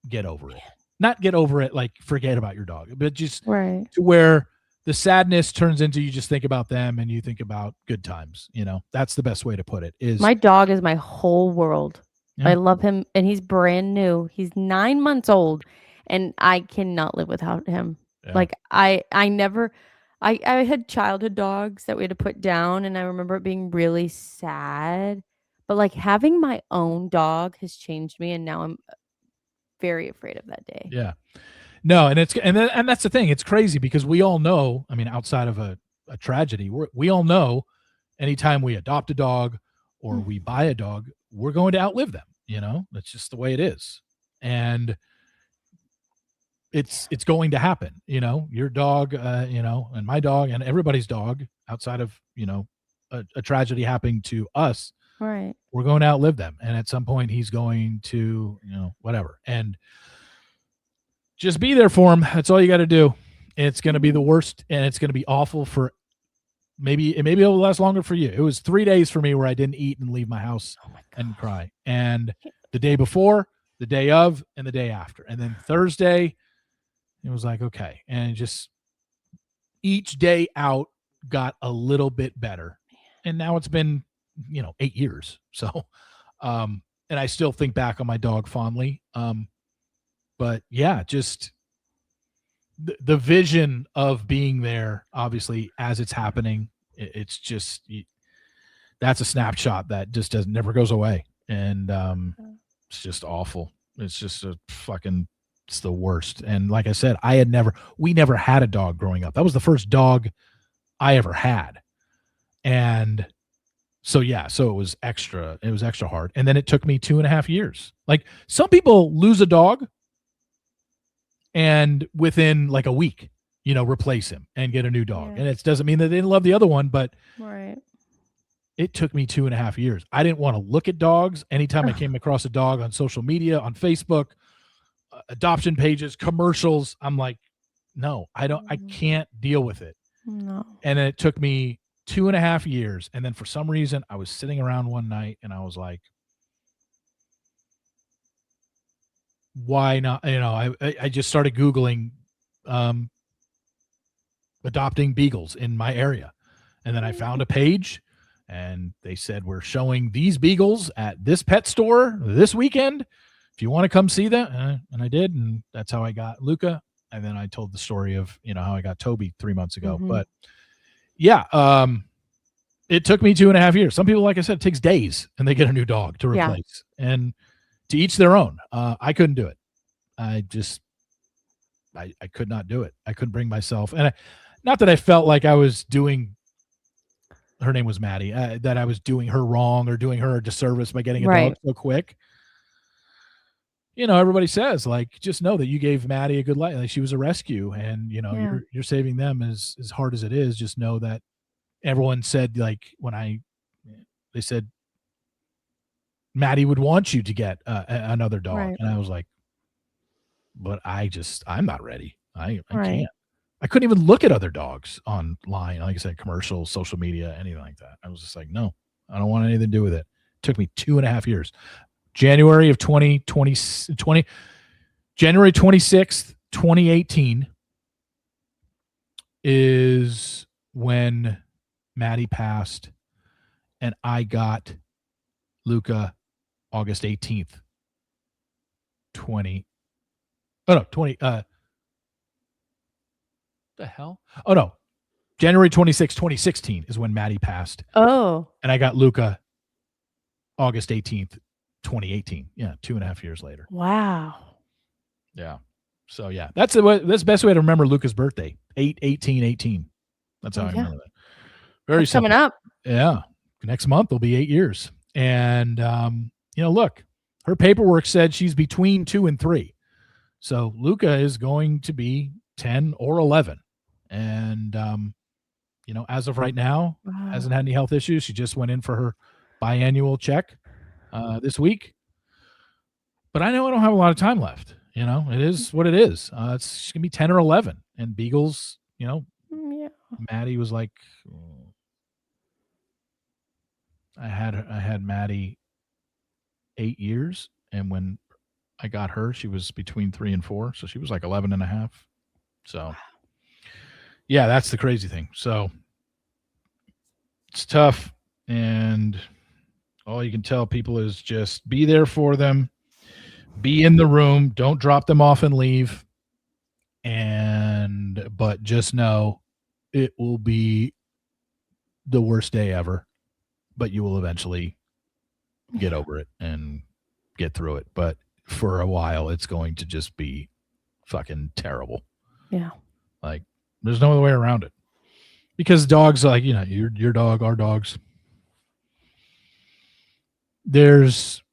get over it. Not get over it like forget about your dog, but just to where the sadness turns into you just think about them and you think about good times. You know, that's the best way to put it. Is my dog is my whole world. Yeah. I love him, and he's brand new. He's 9 months old, and I cannot live without him. Yeah. Like I had childhood dogs that we had to put down, and I remember it being really sad. But like having my own dog has changed me, and now I'm very afraid of that day. Yeah. No, and that's the thing. It's crazy because we all know, I mean, outside of a tragedy, we all know anytime we adopt a dog or we buy a dog, we're going to outlive them. You know, that's just the way it is. And it's going to happen. Your dog, and my dog and everybody's dog outside of, a tragedy happening to us, Right. we're going to outlive them. And at some point he's going to, whatever. And just be there for him. That's all you got to do. It's going to be the worst, and it's going to be awful for maybe it'll last longer for you. It was 3 days for me where I didn't eat and leave my house and cry. And the day before, the day of, and the day after. And then Thursday, it was like, okay. And just each day out got a little bit better. And now it's been, 8 years. So, and I still think back on my dog fondly. But yeah, just the vision of being there, obviously, as it's happening, it's just, that's a snapshot that just never goes away. And it's just awful. It's just it's the worst. And like I said, we never had a dog growing up. That was the first dog I ever had. And so, yeah, so it was extra hard. And then it took me 2.5 years. Like, some people lose a dog and within like a week, replace him and get a new dog. Yeah. And it doesn't mean that they didn't love the other one, but Right. it took me 2.5 years. I didn't want to look at dogs. Anytime I came across a dog on social media, on Facebook, adoption pages, commercials, I'm like, no, I can't deal with it. No. And then it took me 2.5 years. And then for some reason I was sitting around one night and I was like, why not? I just started Googling adopting beagles in my area. And then I found a page and they said, we're showing these beagles at this pet store this weekend. If you want to come see them. And I did. And that's how I got Luca. And then I told the story of, how I got Toby 3 months ago. Mm-hmm. But yeah, it took me 2.5 years. Some people, like I said, it takes days and they get a new dog to replace. Yeah. And to each their own. I couldn't do it. I could not do it. I couldn't bring myself. And not that I felt like I was doing, her name was Maddie, that I was doing her wrong or doing her a disservice by getting a dog so quick. Everybody says, like, just know that you gave Maddie a good life. Like, she was a rescue, and you're saving them as hard as it is. Just know that everyone said, like, they said Maddie would want you to get another dog. Right. And I was like, but I'm not ready. I can't. I couldn't even look at other dogs online. Like I said, commercials, social media, anything like that. I was just like, no, I don't want anything to do with it. It took me 2.5 years. January of 2020, January 26th, 2018 is when Maddie passed, and I got Luca August 18th, 20. Oh no, 20. The hell? Oh no, January 26th, 2016 is when Maddie passed. Oh. And I got Luca August 18th, 2018. Yeah, 2.5 years later. Wow. Yeah. So yeah, that's the best way to remember Luca's birthday. 8/18/18. That's how I remember that. Very simple. Coming up. Yeah. Next month will be 8 years. And look, her paperwork said she's between 2 and 3. So Luca is going to be 10 or 11. And as of right now, hasn't had any health issues. She just went in for her biannual check this week. But I know I don't have a lot of time left. It is what it is. It's going to be 10 or 11. And beagles, Yeah. Maddie was like, I had Maddie 8 years. And when I got her, she was between 3 and 4. So she was like 11 and a half. So yeah, that's the crazy thing. So it's tough. And all you can tell people is just be there for them. Be in the room. Don't drop them off and leave. But just know it will be the worst day ever, but you will eventually get over it and get through it. But for a while, it's going to just be fucking terrible. Yeah. Like, there's no other way around it. Because dogs, like, your dog, our dogs, there's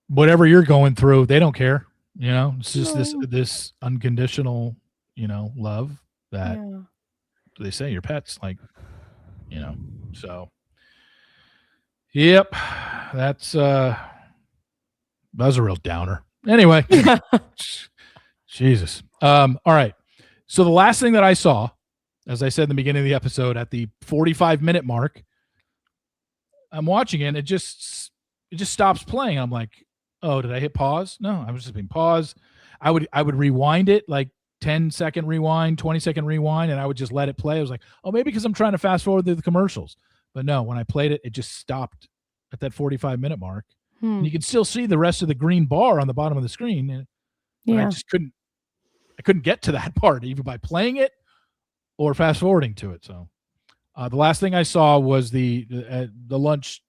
whatever you're going through, they don't care. It's just this unconditional, love that Yeah. they say your pets like, so yep, that's was a real downer. Anyway, Jesus. All right. So the last thing that I saw, as I said in the beginning of the episode, at the 45-minute mark, I'm watching it and it just stops playing. I'm like, oh, did I hit pause? No, I was just being pause. I would rewind it, like 10-second rewind, 20-second rewind, and I would just let it play. I was like, oh, maybe because I'm trying to fast forward through the commercials. But no, when I played it, it just stopped at that 45-minute mark. And you can still see the rest of the green bar on the bottom of the screen. But I just couldn't get to that part, either by playing it or fast forwarding to it. So the last thing I saw was the lunch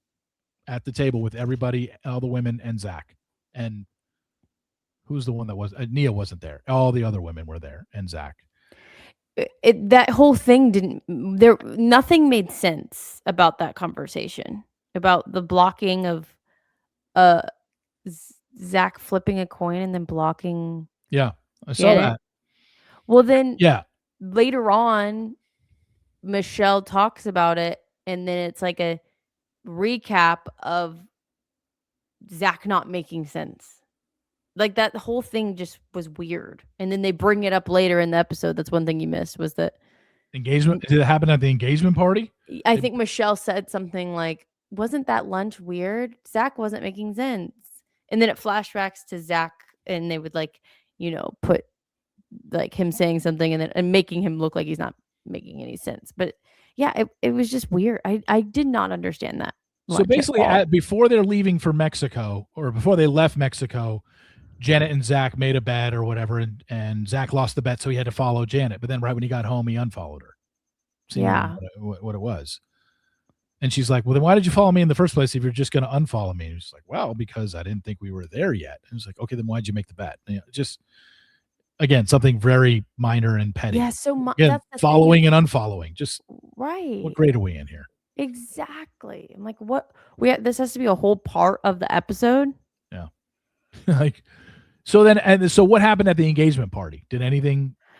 at the table with everybody, all the women, and Zach. And who's the one that was? Nia wasn't there. All the other women were there, and Zach. That whole thing nothing made sense about that conversation, about the blocking of Zach flipping a coin and then blocking. Yeah, I saw that. Well, then yeah, later on, Michelle talks about it, and then it's like a recap of Zach not making sense. Like that whole thing just was weird. And then they bring it up later in the episode. That's one thing you missed, was that engagement. Did it happen at the engagement party? I think Michelle said something like, wasn't that lunch weird? Zach wasn't making sense. And then it flashbacks to Zach, and they would put like him saying something and making him look like he's not making any sense. But yeah, it was just weird. I did not understand that. So basically, before they're leaving for Mexico, or before they left Mexico, Janet and Zach made a bet or whatever, and Zach lost the bet, so he had to follow Janet. But then right when he got home, he unfollowed her. What it was. And she's like, well, then why did you follow me in the first place if you're just going to unfollow me? And he's like, well, because I didn't think we were there yet. And he's like, okay, then why'd you make the bet? Just, again, something very minor and petty. Yeah, so again, following and unfollowing. Just right. What grade are we in here? Exactly. I'm like, what? This has to be a whole part of the episode. Yeah. So what happened at the engagement party?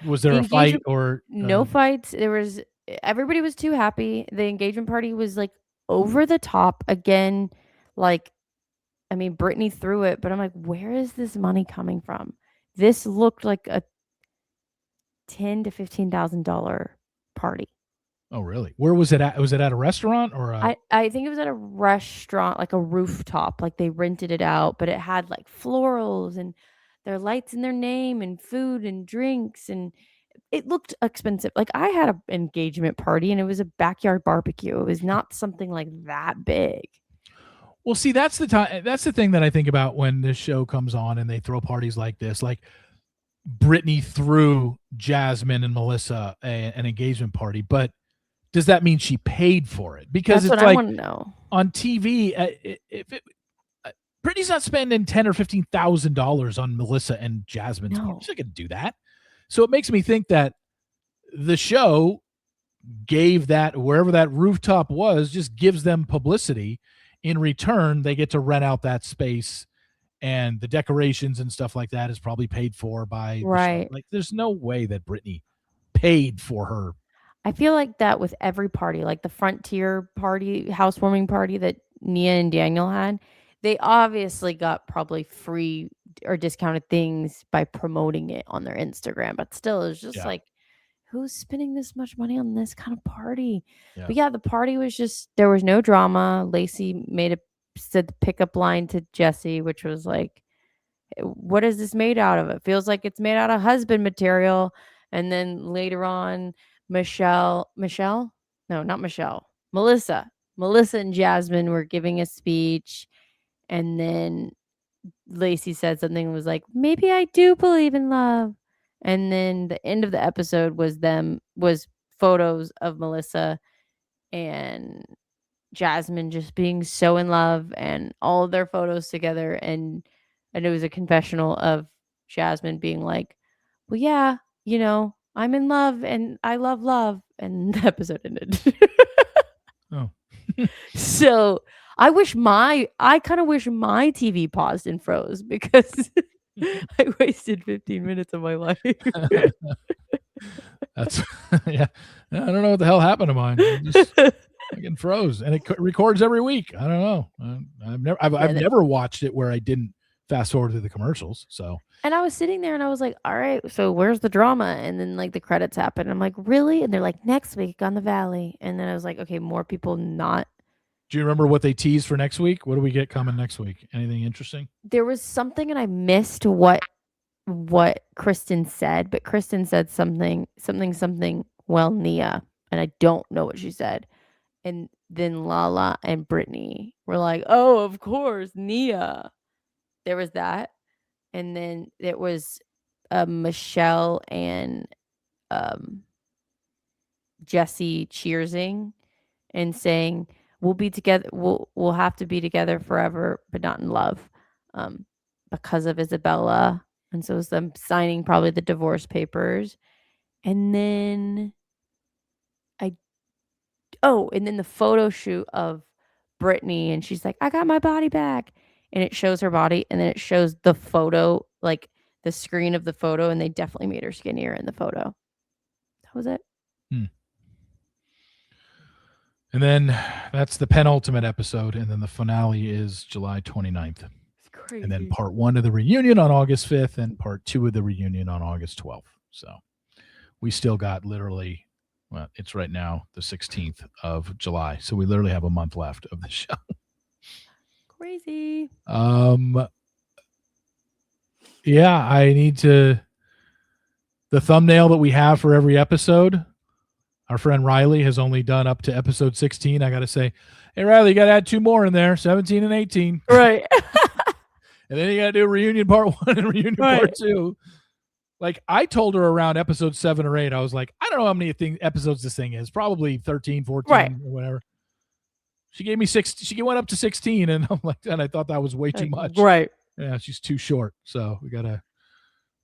Was there a fight or no fights? Everybody was too happy. The engagement party was like over the top again. Like, I mean, Brittany threw it, but I'm like, where is this money coming from? This looked like a $10,000 to $15,000 party. Oh, really? Where was it at? Was it at a restaurant or I think it was at a restaurant, like a rooftop. Like they rented it out, but it had like florals and their lights in their name and food and drinks, and it looked expensive. Like I had an engagement party and it was a backyard barbecue. It was not something like that big. Well, see, that's the thing that I think about when this show comes on and they throw parties like this. Like Brittany threw Jasmine and Melissa an engagement party, but does that mean she paid for it? Because that's it's what I want to know. On TV, Brittany's not spending $10,000 or $15,000 on Melissa and Jasmine's party. She's not going to do that. So it makes me think that the show gave that, wherever that rooftop was, just gives them publicity. In return, they get to rent out that space, and the decorations and stuff like that is probably paid for by right. The show. Like, there's no way that Brittany paid for her. I feel like that with every party, like the Frontier party, housewarming party that Nia and Daniel had. They obviously got probably free or discounted things by promoting it on their Instagram, but still, it's just like, who's spending this much money on this kind of party? Yeah. But yeah, the party was just, there was no drama. Lacey said the pickup line to Jesse, which was like, what is this made out of? It feels like it's made out of husband material. And then later on, Melissa and Jasmine were giving a speech. And then Lacey said something, was like, maybe I do believe in love. And then the end of the episode was photos of Melissa and Jasmine just being so in love, and all of their photos together. And it was a confessional of Jasmine being like, well, yeah, I'm in love and I love love. And the episode ended. Oh. So I kind of wish my TV paused and froze, because I wasted 15 minutes of my life. That's yeah. I don't know what the hell happened to mine. It just fucking froze, and it records every week. I don't know. I've never watched it where I didn't fast forward to the commercials. So. And I was sitting there and I was like, all right, so where's the drama? And then like the credits happen. I'm like, really? And they're like, next week on the Valley. And then I was like, okay, more people not. Do you remember what they teased for next week? What do we get coming next week? Anything interesting? There was something and I missed what Kristen said, but Kristen said something, well, Nia. And I don't know what she said. And then Lala and Brittany were like, oh, of course, Nia. There was that. And then it was Michelle and Jesse cheersing and saying, we'll be together. We'll have to be together forever, but not in love, because of Isabella. And so it was them signing probably the divorce papers. And then and then the photo shoot of Brittany, and she's like, I got my body back. And it shows her body, and then it shows the photo, like the screen of the photo, and they definitely made her skinnier in the photo. That was it. And then that's the penultimate episode, and then the finale is July 29th. It's crazy. And then part 1 of the reunion on August 5th, and part 2 of the reunion on August 12th. So we still got literally, well, it's right now the 16th of July. So we literally have a month left of the show. Crazy. Yeah, I need to, the thumbnail that we have for every episode, our friend Riley has only done up to episode 16. I got to say, hey, Riley, you got to add 2 more in there, 17 and 18. Right. And then you got to do reunion part 1 and reunion part 2. Like, I told her around episode 7 or 8, I was like, I don't know how many episodes this thing is, probably 13, 14, right, or whatever. She gave me 6. She went up to 16, and I'm like, and I thought that was way too much. Right. Yeah, she's too short. So we gotta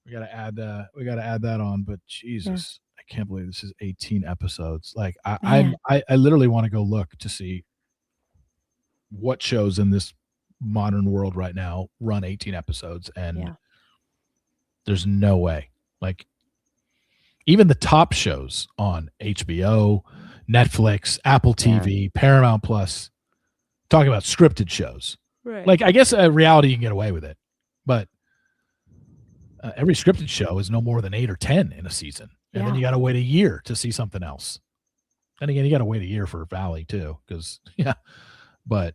add that on. But Jesus, I can't believe this is 18 episodes. Like I literally want to go look to see what shows in this modern world right now run 18 episodes, and there's no way. Like, even the top shows on HBO, Netflix, Apple TV, Paramount Plus, talking about scripted shows. Right. Like, I guess reality you can get away with it, but every scripted show is no more than 8 or 10 in a season, and then you got to wait a year to see something else. And again, you got to wait a year for Valley too, because but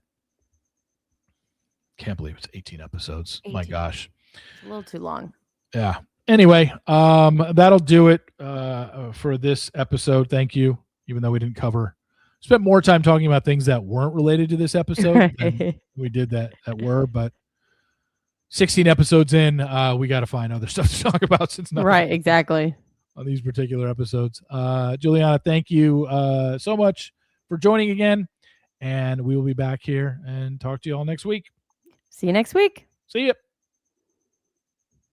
can't believe it's 18 episodes. 18. My gosh, it's a little too long. Yeah. Anyway, that'll do it for this episode. Thank you. Even though we didn't spent more time talking about things that weren't related to this episode than we did that were, but 16 episodes in, we got to find other stuff to talk about since nothing. Right, exactly. On these particular episodes. Juliana, thank you so much for joining again, and we will be back here and talk to you all next week. See you next week. See you.